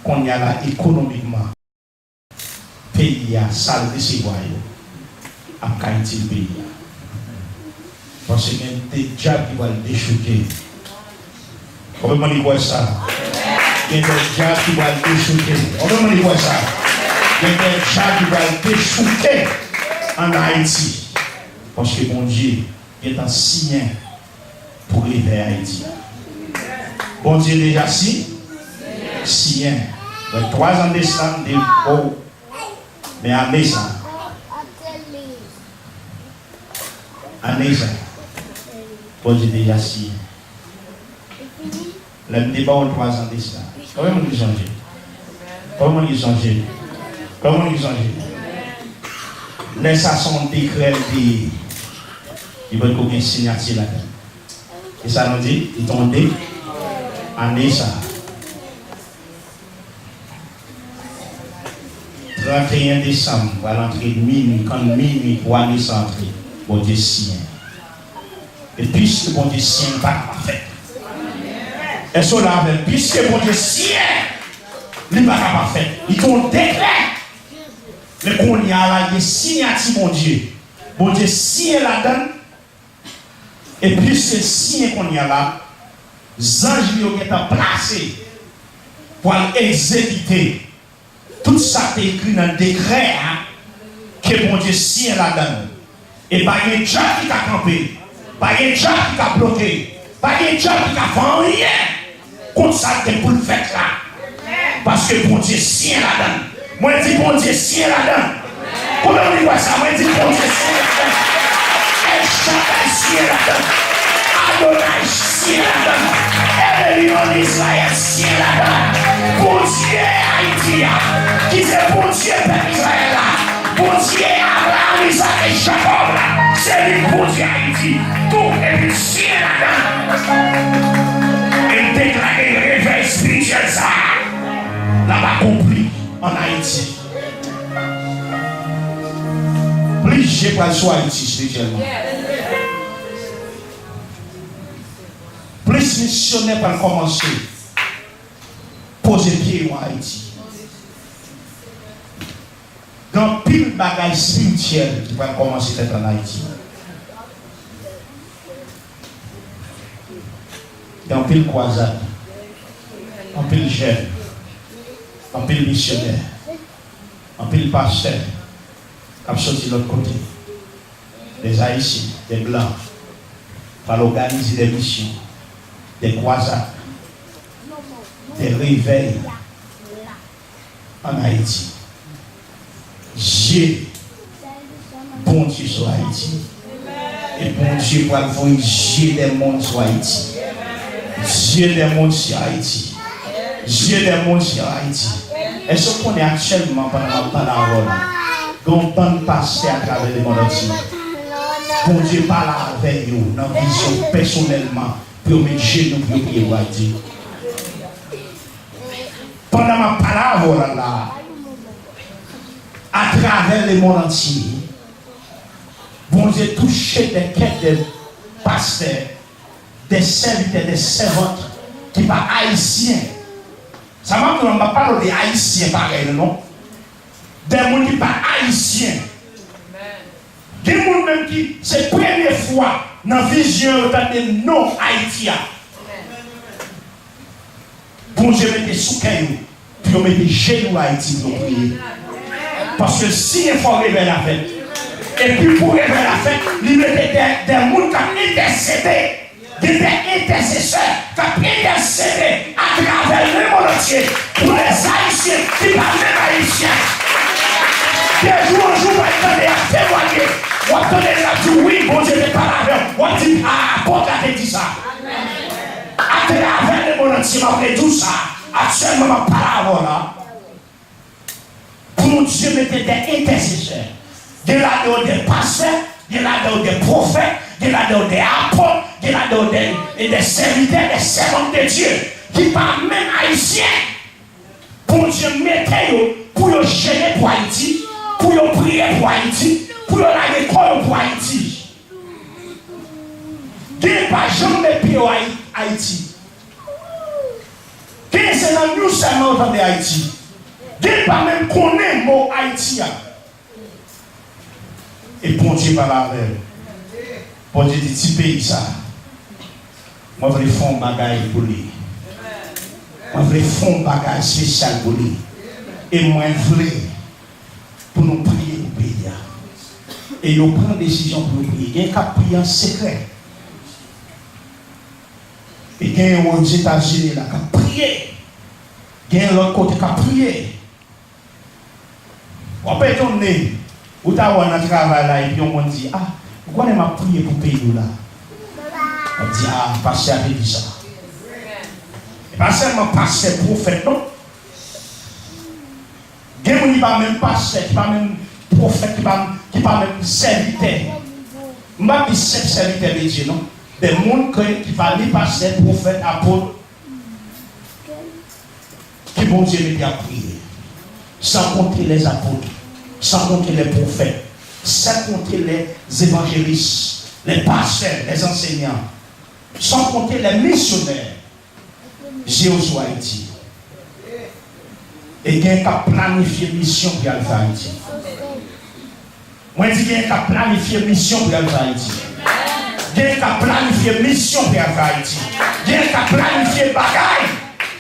Qu'on y a là économiquement. Pays a salvé ses voyous. À Haïti le pays. Parce qu'il y a des diables qui vont le déchouquer. Comment on dit ça? Il y a des diables qui vont le déchouquer. Comment on dit ça? Il y a des diables qui vont le déchouquer en Haïti. Parce que mon Dieu est un signe pour arriver à Haïti. Bon Dieu déjà si? Si. 3 ans de ça, mais à Mesa. À Mesa. Bon Dieu déjà si. Le débat au 3 ans de ça. Comment vous changez? Comment vous changez? Comment vous changez? Laisse à son décret de. Il va y une signature là-dedans. Et ça nous dit, il tombe année ça. 31 décembre, à l'entrée de minuit, quand minuit, pour année ça entrer, bon Dieu sien. Et puisque bon Dieu sien n'est pas parfait. Et cela avec, puisque bon Dieu sien n'est pas parfait, il tombe décret. Mais qu'on y a là, il y a signature mon Dieu. Bon Dieu sien là-dedans. Et puisque sien qu'on y a là, les anges qui ont été placés pour exécuter tout ça qui est écrit dans le décret que mon Dieu signe là-dedans. Et pas un diable qui a campé, pas un diable qui a bloqué, pas un diable qui a fait rien contre ça que pour le faire là. Parce que mon Dieu signe là-dedans. Moi je dis mon Dieu signe là-dedans. Comment on dit ça? Moi je dis mon Dieu signe là-dedans. El Shaddai signe là-dedans. Adonai signe là-dedans. Et le lion d'Israël signe là-dedans. Bon Dieu Haïti, qui c'est bon Dieu peuple Israël là. Bon Dieu Abraham, Isaac et Jacob là. C'est lui bon Dieu Haïti. Tout est le signe là-dedans. Et déclarer le réveil spirituel ça. Là-bas compris en Haïti. Plus j'ai pas le choix Haïti spirituellement. Plus missionnaire pour commencer. Poser pied en Haïti. Dans pile bagaille spirituel qui va commencer à être en Haïti. Dans pile croisade. En pile jeune. En pile missionnaire. En pile pasteur. Qui a sorti de l'autre côté. Des Haïtiens, des Blancs. Pour organiser des missions. Des croisades. Des réveils en Haïti. J'ai bon Dieu sur Haïti. Et bon Dieu pour avoir j'ai des mondes sur Haïti. J'ai des mondes sur Haïti. J'ai des mondes sur Haïti. Est-ce qu'on est actuellement pendant la parole? Donc, on passe à travers le monde entier. Bon Dieu parle avec nous, dans la vision personnellement, pour mettre genoux pour prier Haïti. Pendant ma parole là, à travers le monde entier, bon Dieu touché des quêtes de pasteurs, des serviteurs, des servantes qui sont haïtiens. Ça m'a dit, on ne va pas parler des haïtiens pareil, non? Des gens qui sont haïtiens. Des gens même qui, c'est la première fois dans la vision de non haïtiens. Bon Dieu mette sous caillou, puis on mette genoux à Haïti pour prier. Parce que si il faut révéler la fête, et puis pour révéler la fête, il mettait des gens qui ont intercédé, des intercesseurs qui ont intercédé à travers le monde entier pour les Haïtiens qui parlent même haïtiens. Des jours en jour, on va à témoigner On entend la dit oui, bon Dieu n'est pas là. On dit ah, bon Dieu dit ça. À travers le monde entier, on tout ça. Actuellement, ma parole là. Pour Dieu mettait des intercesseurs. Il y a des pasteurs, il y a des prophètes, il y a des apôtres, il y a des serviteurs, des servants de Dieu qui parlent même haïtiens. Pour Dieu mettait pour gêner pour Haïti, pour prier pour Haïti, pour la l'école pour Haïti. Il n'y a pas jamais pied à Haïti. Il y a nous seulement autant de Haïti. Il n'y a pas même connaître le mot Haïti. Et bon Dieu par la veille. Bon Dieu dit, petit pays ça. Moi, je veux faire un bagage pour lui. Moi, je veux faire un bagage spécial pour lui. Et moi, je veux pour nous prier pour le pays. Et ils prennent décision pour nous prier. Il y a un cap prier en secret. Et il y a aux États-Unis là, qui a prié. Il y a l'autre côté qui a prié. On peut tourner. Ou tu as un travail là et puis on dit, ah, pourquoi on m'a prié pour payer là? On dit, ah, pasteur avait dit ça. Et pas seulement pasteur prophète, non? Il n'y a pas même pasteur, qui pas même prophète, qui pas même serviteur. Je ne vais pas dire serviteur de Dieu, non? Des gens qui parlent de pasteur, prophète, apôtre, qui bon Dieu met à prier. Sans compter les apôtres. Sans compter les prophètes, sans compter les évangélistes, les pasteurs, les enseignants, sans compter les missionnaires. J'ai aux Haïti. Et il y a un qui planifié mission pour aller à Haïti. Moi, je dis qu'il y a un qui planifié mission pour aller à Haïti. Il y a un qui planifié mission pour aller à Haïti. Il y a un qui planifié bagaille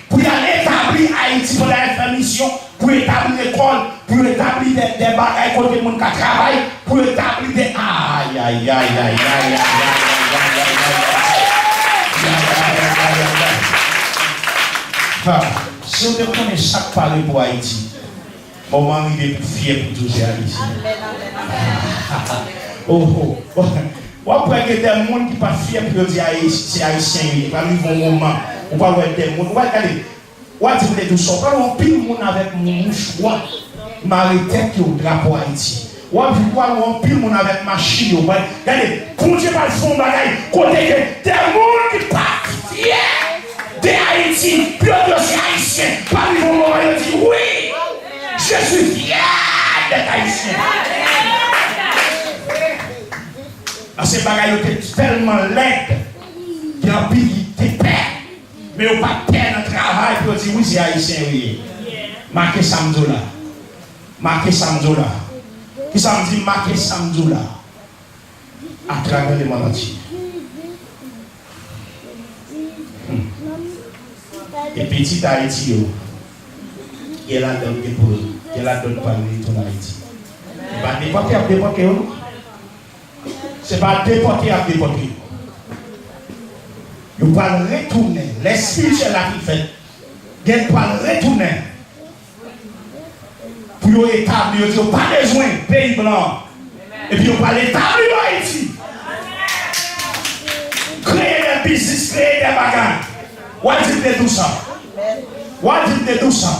pour aller établir Haïti pour aller faire mission. Pour établir l'école, pour établir des bagailles côté monde qui travaille, pour établir des aïe aïe aïe aïe aïe aïe aïe. Si on connaît chaque parler pour Haïti, mon mari est plus fier pour tous les Haïtiens. Oh oh. Après que des gens qui ne sont pas fiers pour dire c'est haïtien, il va arriver un moment où on va voir des gens. What is the do so? Quand on pile mon avec mon choix, m'arrêter qui au drapeau Haïti. What on pile mon avec machine. Regardez, pour Dieu pas le fond bagaille. Côté que des gens qui pas fiers de Haïti, puis on dit haïtien. Par le moment où dit oui, je suis fier d'être haïtien. Ces bagailles étaient tellement laides qu'il y a pile de paix. Mais on pas perdre notre travail pour dire oui, c'est haïtien. Oui. Marquez Samzola. Marquez Samzola. Qui ça me dit marquez Samzola à travers le monde entier. Et petit Haïti, il y a la donne pour eux. Il y a la donne pour lui, ton Haïti. Il va déporter à déporter. C'est pas déporter à déporter. Vous pouvez retourner. L'esprit c'est là qui fait. Vous pouvez retourner. Pour vous établir. Vous n'avez pas besoin de pays blanc. Et puis vous pouvez établir Haïti. Créer des business, créer des bagages. Où est-ce que tout ça? Où est-ce que tout ça?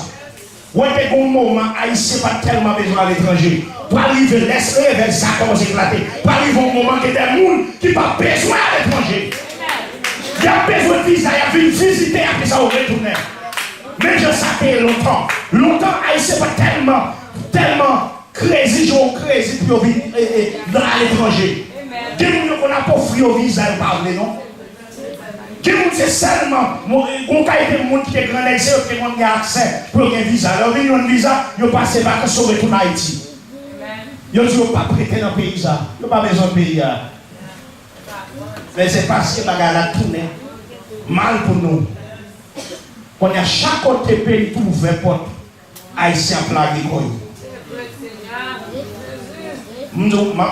Où est-ce que un moment Haïtien pas tellement besoin à l'étranger? Pour arriver, laisse-le vers ça commence à éclater. Pour arriver au moment que des gens qui n'ont pas besoin à l'étranger. Il y a besoin de visa, il y a une visiter après ça au retourner. Mais je sais longtemps. Longtemps, Haïtien pas tellement crazy, crazy pour venir à l'étranger. Qui qu'on n'a pas offert au visa, il parle, non? Qui c'est seulement, on a été monde qui est grand, qui a accès pour un visa. Alors, il y a un visa, il passe les vacances au retour en Haïti. Il dit, il pas prêté dans le pays, ça. Il n'a pas besoin de payer. Mais c'est parce que la bagarre a tourné mal pour nous. Quand il y a chaque côté pays tout ouvert porte, Haïtien plague quoi.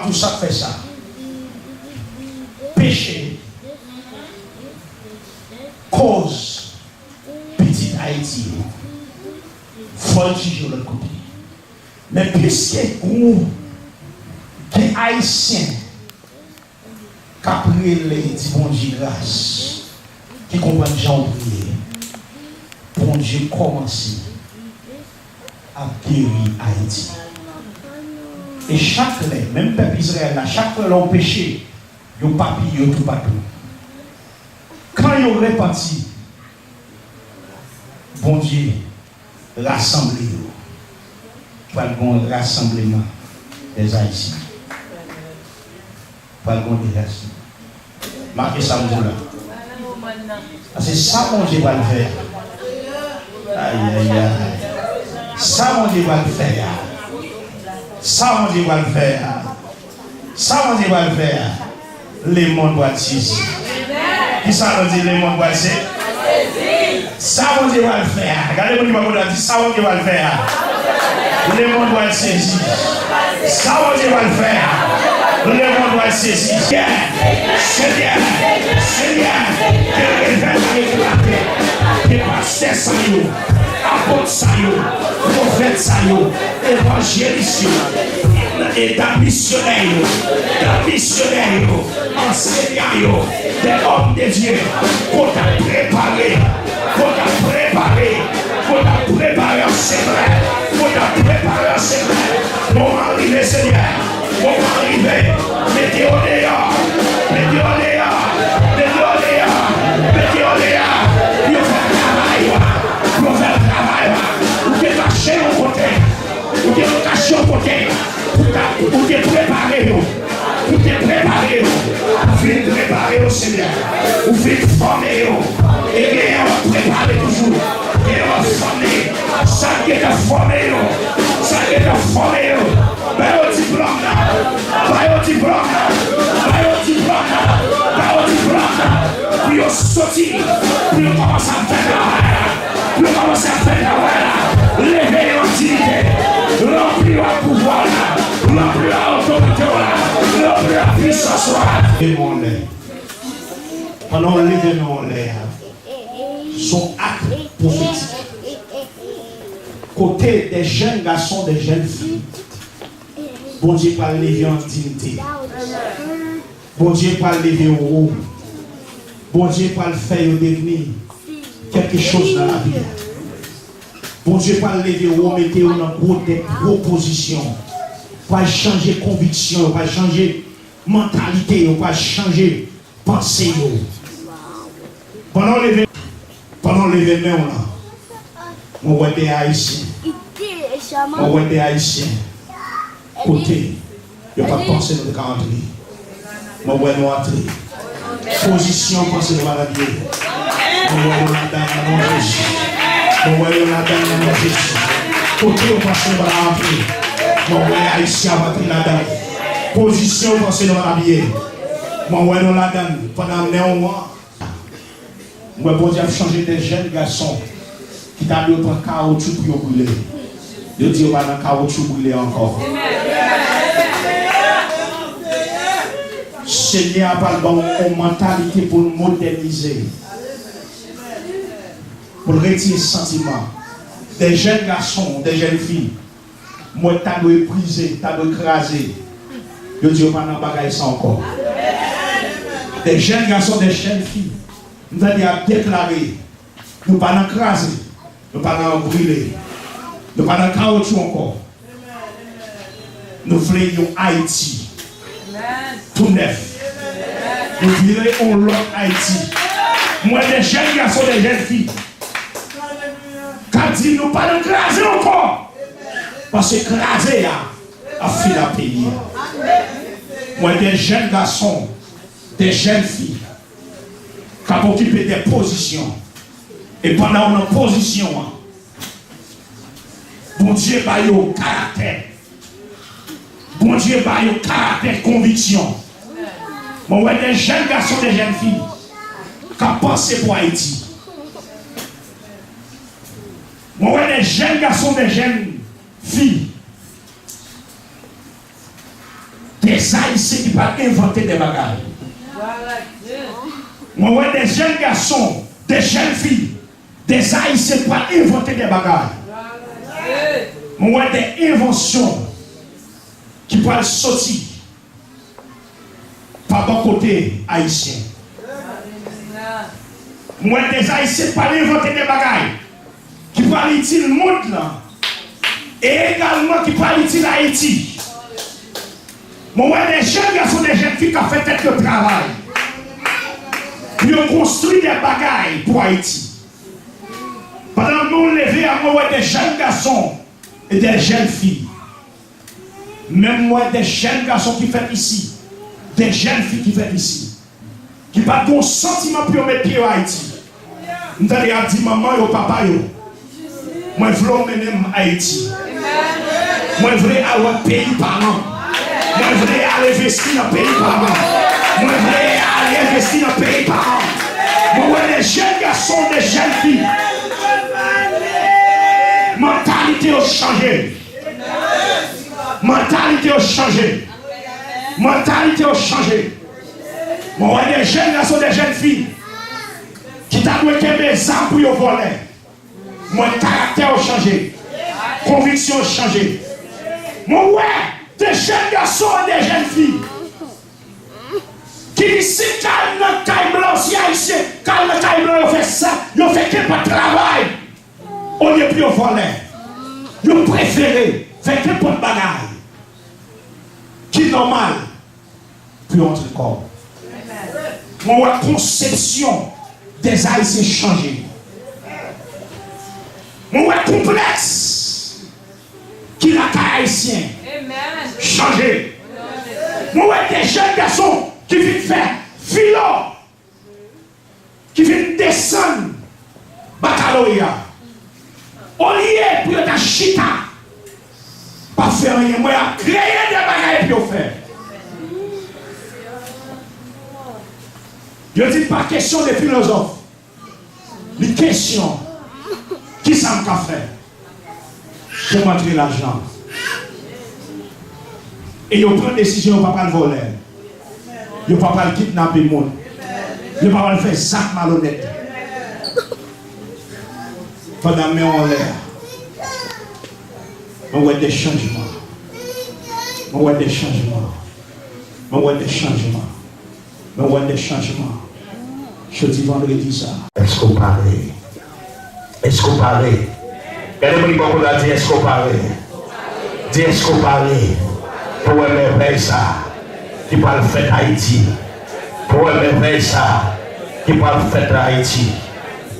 Tout ça fait ça. Péché, cause, petite Haïti, folle sur l'autre côté. Mais puisque nous, haïtien qui a prié dit bon Dieu grâce, qui comprend Jean prier. Bon Dieu commence à guérir Haïti. Et chaque lait, même peuple Israël, chaque fois l'on péché, ils ont papillé tout partout. Quand ils ont réparti, bon Dieu, rassemblé, pour le bon rassemblement des Haïtiens. Pour le bon rassemblement. Marquez ça, mon là. C'est ça, mon Dieu va le faire. Aïe, aïe, aïe. Ça, mon Dieu va le faire. Ça, mon Dieu va le faire. Ça, mon Dieu va le faire. Les mondes doivent saisir. Qui ça, on dit les mondes doivent saisir? Ça, mon Dieu va le faire. Regardez, mon Dieu va dire ça, mon Dieu va le faire. Les mondes doivent saisir. Ça, mon Dieu va le faire. Le monde doit saisir. Seigneur, Seigneur, que l'évêque éclaté, que pasteur ça yo, apôtre ça yo, prophète ça yo, évangéliste et d'un missionnaire, enseignant des hommes de Dieu, qu'on t'a préparé, en secret, Bon arrivé, Seigneur. Bon arrivé. Mettez-vous dehors. Vous faites le travail. Vous êtes caché au côté. Vous êtes caché au côté. Vous êtes préparé. Vous êtes préparé. Vous êtes préparé au Seigneur. Vous êtes formé. Et on va préparer toujours. Et on va former. Ça qui est formé. Ça qui est formé. Puis on sortit, puis on commence à faire la lever l'utilité, remplir le pouvoir, remplir l'autorité, remplir la puissance. Pendant l'événement, son acte prophétique. Côté des jeunes garçons, des jeunes filles, bon Dieu pas lever en dignité. Bon Dieu pas lever au haut. Bon Dieu pas le faire devenir quelque chose dans la vie. Bon Dieu pas lever au haut, mettez dans des gros positions. Pas changer conviction, pas changer mentalité, pas changer pensée. Pendant l'événement là, on voit des Haïtiens. On voit des Haïtiens. Côté, il n'y a pas de pensée dans le calendrier. On voit nous entrer. Position, pensée dans la vie. On voit nous dans la Jésus. On voit nous dans la Jésus. Côté, on pense dans la vie. On voit les Haïtiens entrer là-dedans. Position, pensée dans la vie. On voit nous là-dedans pendant un mois. Moi, bon Dieu a changé des jeunes garçons qui t'ont mis autant de caoutchouc pour brûler. Dieu dit, on va dans le caoutchouc brûler encore. Seigneur a parlé de mentalité pour nous moderniser. Pour retirer le sentiment. Des jeunes garçons, des jeunes filles. Moi, tu dois briser, tu dois écraser. Dieu dit, on va dans le bagage ça encore. Des jeunes garçons, des jeunes filles. Nous allons déclarer, nous ne pas écraser, nous ne pas brûler, nous ne pas caoutchouc encore. Nous voulons Haïti, tout neuf. Nous voulons l'autre Haïti. Moi, des jeunes garçons, des jeunes filles, quand dit nous ne pas écraser encore, parce que écraser a fait la pays. Moi, des jeunes garçons, des jeunes filles, qui ont occupé des positions. Et pendant une position, bon Dieu va y au caractère. Bon Dieu va y au caractère, conviction. Moi, ouais, des jeunes garçons, des jeunes filles qui ont pensé pour Haïti. Moi, ouais, des jeunes garçons, des jeunes filles. Des Haïtiens qui peuvent inventer des bagages. Moi, ouais, des jeunes garçons, des jeunes filles, des Haïtiens pour inventer des bagages. Moi, ouais, des inventions qui peuvent sortir pas bon côté haïtien. Moi, des haïtiens pas inventer des bagailles qui parlent le monde là. Et également qui parlent Haïti. Moi, des jeunes garçons, des jeunes filles qui ont fait le travail. Ils ont construit des bagailles pour Haïti. Pendant que nous levons à moi des jeunes garçons et des jeunes filles. Même moi, des jeunes garçons qui font ici. Des jeunes filles qui font ici. Qui n'ont pas de sentiment pour mettre pied à Haïti. Nous allons dire maman et papa. Moi, je veux mener Haïti. Moi, je veux avoir un pays par an. Moi, je veux aller investir dans le pays par an. Moi, je veux aller investir dans le pays par an. Moi, les jeunes garçons, des jeunes filles. Mentalité a changé. Mentalité a changé. Mentalité a changé. Moi, des jeunes garçons, des jeunes filles qui t'ont donné des armes pour voler. Mon caractère a changé. Conviction a changé. Mon ouais, des jeunes garçons et des jeunes filles qui disent si calme dans le caille blanc, si haïtien, calme dans le caille blanc, ils fait ça, ils fait qu'il n'y a pas de travail. On n'est plus au volet. Ils préfèrent faire qu'il n'y a pas de bagaille. Qui est normal. Puis entre le corps. Mon conception des haïtiens changé. Mon complexe qui la haïtien changé. Mon des jeunes garçons qui viennent faire philo, qui viennent descendre baccalauréat. Au lieu pour être chita, pas faire rien, moi créer des bagages pour faire. Je ne dis pas question des philosophes, les questions. Qui ça m'a fait pour montrer l'argent? Et ils prennent décision, ils ne vont pas le voler. Ils ne vont pas le kidnapper le monde. Ils ne vont pas le faire sac malhonnête. Pendant que en l'air, on voit des changements. On voit des changements. On voit des changements. On voit des changements. Je dis vendredi ça. Est-ce qu'on parle? Est-ce qu'on parle? Regardez-moi beaucoup là, dit est-ce qu'on parle? Dis est-ce qu'on parle? Pour aimer ça, qui parle fait Haïti. Pour aimer ça, qui parle fait Haïti.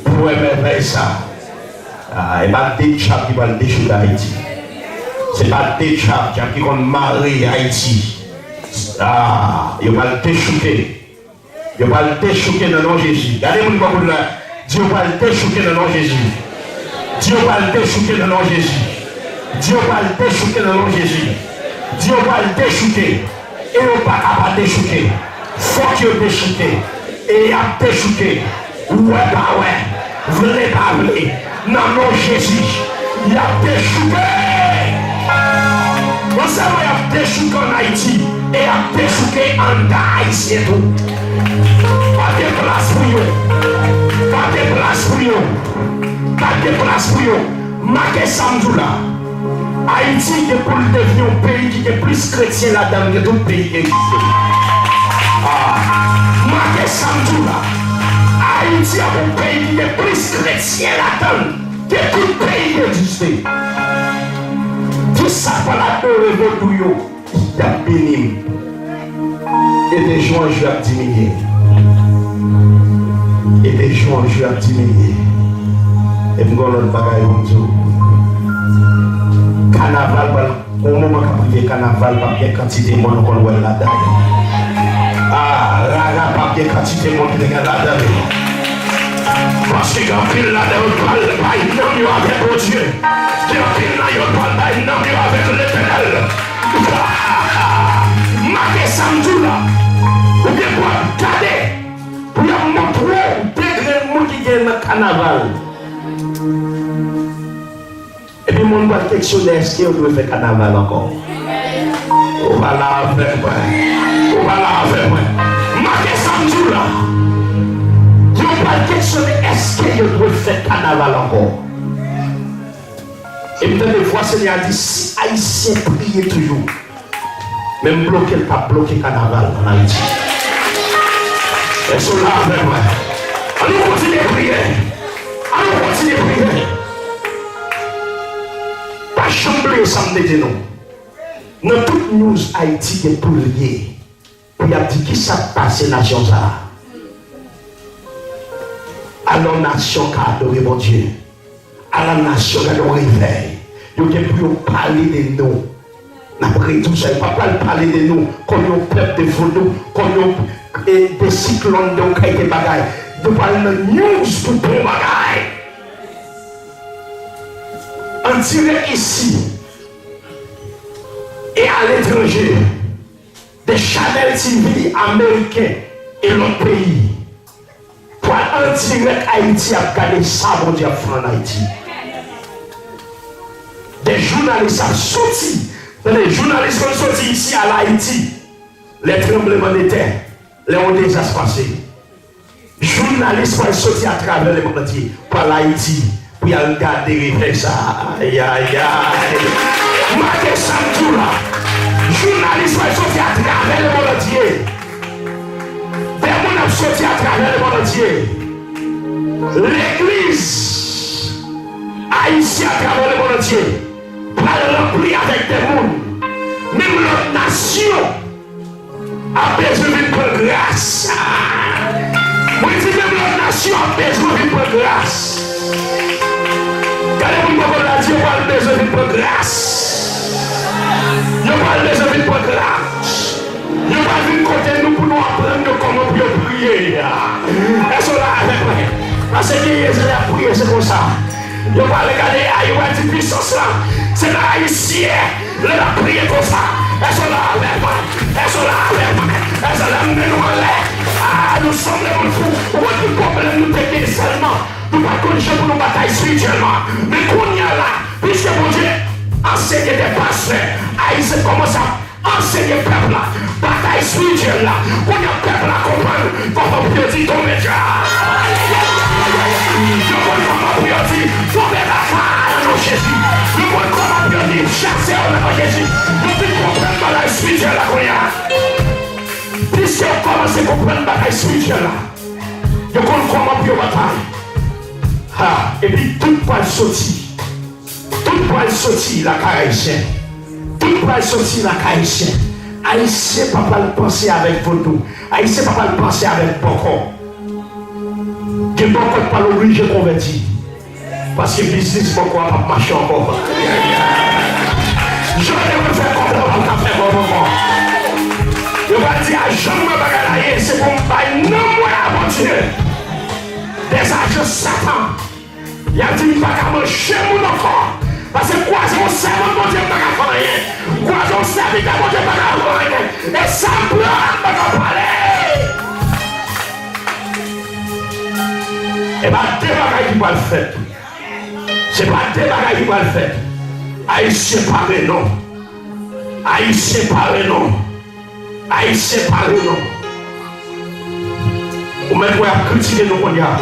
Pour aimer ça. Et pas des chats qui parlent déchouer Haïti. C'est pas des chats qui vont marier Haïti. Ils vont le déchouer. Ils vont le déchouer dans le nom de Jésus. Regardez-moi beaucoup là. Dieu va le déchouer dans le nom de Jésus. Dieu va le déchouer dans le nom de Jésus. Dieu va le déchouer dans le nom de Jésus. Dieu va le déchouer. Et on ne va pas déchouer. Faut qu'il déchouer. Et il a déchoué. Ouais, bah ouais. Venez pas venir. Non, non, Jésus. Il a déchoué. On sait qu'il a déchoué en Haïti. Et il a déchoué en Haïti et tout. Pas de place pour eux. Pas de place pour eux. Pas de place pour eux. Marquez Samdou là. Haïti est pour devenir un pays qui est plus chrétien là-dedans que tout pays qui existe. Marquez Samdou là. Haïti est un pays qui est plus chrétien là-dedans que tout pays qui existe. Tout ça pour la peur de l'eau, il y a béni. Et des jours en juin diminué. Et des jours en juin diminué. Et puis on a le bagage comme ça. Carnaval, au moment où il y a carnaval, pas bien quantité de monde qu'on voit là-dedans. Pas bien quantité de monde qui est là-dedans. Parce que quand il là-dedans, on parle avec mon Dieu. Quand il là, on parle avec l'Éternel. Marquez Samdou là. Ou bien pour garder, pour montrer degré de monde qui est dans le carnaval. Et puis, mon va questionner est-ce qu'on doit faire carnaval encore? On va là avec moi. On va là avec moi. Marquez Samdou là. On va questionner est-ce qu'on doit faire carnaval encore? Et puis, des fois, le Seigneur a dit si Haïtien prie toujours, même bloquer, pas bloquer carnaval en Haïti. Elles sont là avec moi. Allons continuer à prier. Allons continuer à prier. Pas chambler ça me dit non. Dans toute news Haïti qui est pour lié. Puis il a dit qui ça passe nation ça. Alors nation qui a adoré mon Dieu. À la nation qui a adoré réveil. Il y a plus parler de nous. Après tout ça, il ne va pas parler de nous comme un peuple de vaudou, comme des cyclones de des bagailles. Il va parler de news pour bon bagaille. En direct ici et à l'étranger, des Channel TV américains et l'autre pays. Pour en direct Haïti a regardé ça, mon Dieu, en Haïti. Des journalistes sont sortis. Les journalistes sont sortis ici à l'Haïti. Les tremblements de terre, les ont déjà passé. Les journalistes sont sortis à travers le monde entier pour l'Haïti. Pour y regarder ça. Aïe, aïe, aïe. Marquez ça tout là. Les journalistes sont sortis à travers le monde entier. Des gens sont sortis à travers le monde entier. L'église haïtienne à travers le monde entier. Pas rempli avec des mondes. Même notre nation a besoin de grâce. Moi, je dis même notre nation a besoin de grâce. Regardez-vous, la Dieu a besoin de grâce. Il a besoin de grâce. Il va venir côté nous pour nous apprendre comment prier. Est-ce que là avec moi? Parce que la prière, c'est comme ça. Il va regarder, il va dire puissance là. C'est la haïtienne, la prière comme ça. Elles sont là avec moi. Elles sont là avec moi. Elles sont là avec moi. Ah, nous sommes les gens fous. Où est-ce que le problème nous péter seulement? Nous ne pouvons pas corriger pour nous batailler spirituellement. Mais qu'on y a là, puisque mon Dieu enseigne des pasteurs, Haïtien commence à enseigner le peuple là. Bataille spirituelle là. Qu'on y a le peuple là comprendre comment Dieu dit ton média. Je vois comment Dieu dit ton média. Jésus, nous pouvons comment Dieu dit chasser au nom de Jésus. Nous pouvons comprendre la spirituelle là qu'on y a. Puisque on commence à comprendre la spirituelle là, nous pouvons comment Dieu bataille. Et puis tout va sortir. Tout va sortir la haïtienne. Tout va sortir la haïtienne. Haïtien papa le penser avec vaudou. Haïtien papa le penser avec Boko. Que Boko pas l'obligé converti. Parce que le business Boko n'a pas marché encore. Je vais me faire comprendre pour faire bon moment. Je vais dire à Jean-Marc, c'est pour me faire non moi à continuer. Des agents Satan. Il a dit, il ne va pas manger mon enfant. Parce que quoi, c'est mon serment, mon Dieu, pas qu'à faire rien. Quoi, c'est mon serviteur, mon Dieu, pas qu'à faire rien. Et ça pleure, pas qu'à parler. Et bien, des bagailles qui vont le faire. C'est pas des bagailles qui vont le faire. Haïtien parle non. Haïtien parle non. Haïtien parle non. Ou même pour critiquer nos cognacs.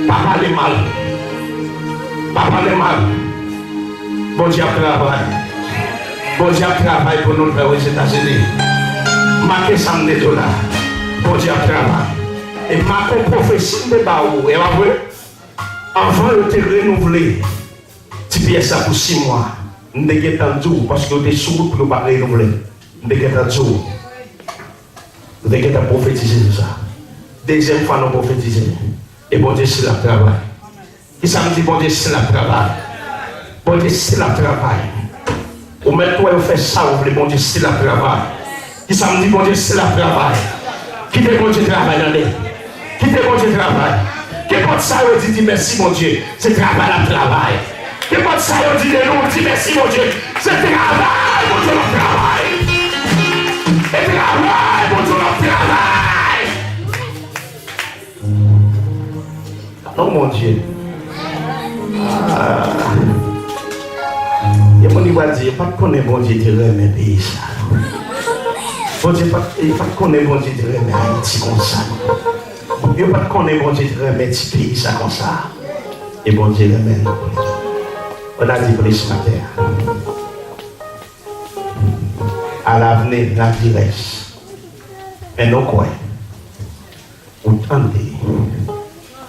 Pas parler mal. Pas parler mal. Bon Dieu travaille. Bon Dieu travaille pour nous faire aux États-Unis. Marquez ça me dit là. Bon Dieu travaille. Et ma prophétie de Baou. Et après, avant de te renouveler, tu pièces ça pour 6 mois. Nous devons tout parce que tu es sous pour ne pas renouveler. Nous devons tout. Nous devons prophétiser tout ça. Deuxième fois, nous prophétiser. Et bon Dieu, c'est le travail. Qui ça me dit, bon Dieu, c'est le travail. Bon Dieu, c'est le travail. Ou même toi, vous faites ça, vous voulez, bon Dieu, c'est le travail. Qui ça me dit, bon Dieu, c'est le travail. Qui te bon Dieu travail dans les. Qui te bon Dieu travail. Qui porte ça, vous dit merci, mon Dieu, c'est travail à travail. Qui porte ça, vous dit nous, dit merci, mon Dieu, c'est travail, mon Dieu, le travail. Et travail, mon Dieu, le travail. Oh mon Dieu. Il y a mon niveau à dire, pas qu'on est bon Dieu de remet pays ça. Bon Dieu, pas qu'on est bon Dieu de remet Haïti comme ça. Il n'y a pas qu'on est bon Dieu de remet petit pays ça comme ça. Et bon Dieu remet nous. On a dit pour ce matin. À l'avenir, la vie reste. Mais nous quoi? entendez.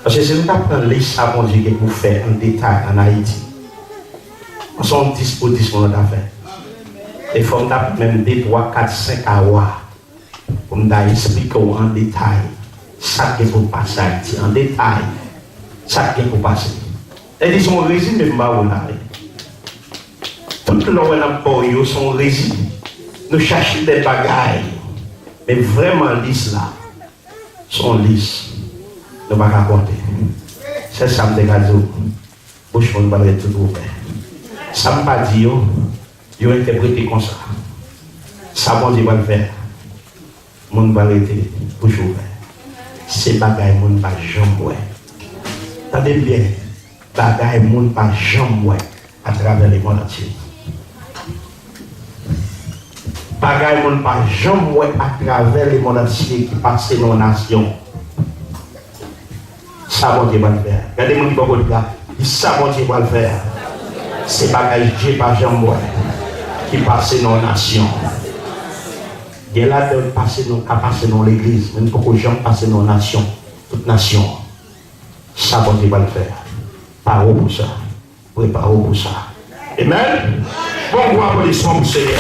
Parce que si nous apprenons les savons que vous faites en détail en Haïti, on sont 10 pour 10 pour notre affaire. Et il faut même 2, 3, 4, 5 hours pour nous expliquer en détail ça qui vous passe à Haïti, en détail ça qui vous passe. Et ils sont résumés, tout le monde sont résumés. Nous cherchons des bagailles, mais vraiment lisses là, sont lisses. Nous ne pouvons pas raconter. C'est ça que je dis. Bouche ne va pas tout ouvert. Ça ne veut pas dire, ils ont interprété comme ça. Ça ne va pas faire. Mon ne va pas être bouche ouverte. Ces bagailles, mon ne va jamais. Attendez bien, bagailles, mon ne va jamais à travers les mondes entiers. Bagaille mon pas jamais à travers les mondes entiers qui passent dans nos nations. Ça bon Dieu va le faire. Regardez mon qui va le faire. Ça bon Dieu va le faire. C'est bagaille Dieu pas jamais qui passent dans nos nations. Il y a là de passer dans l'église, même pour que les gens passent dans nos nations, toutes nations. Ça bon Dieu va le faire. Parole pour ça. Préparez pour ça. Amen. Bon, vous applaudissons pour Seigneur.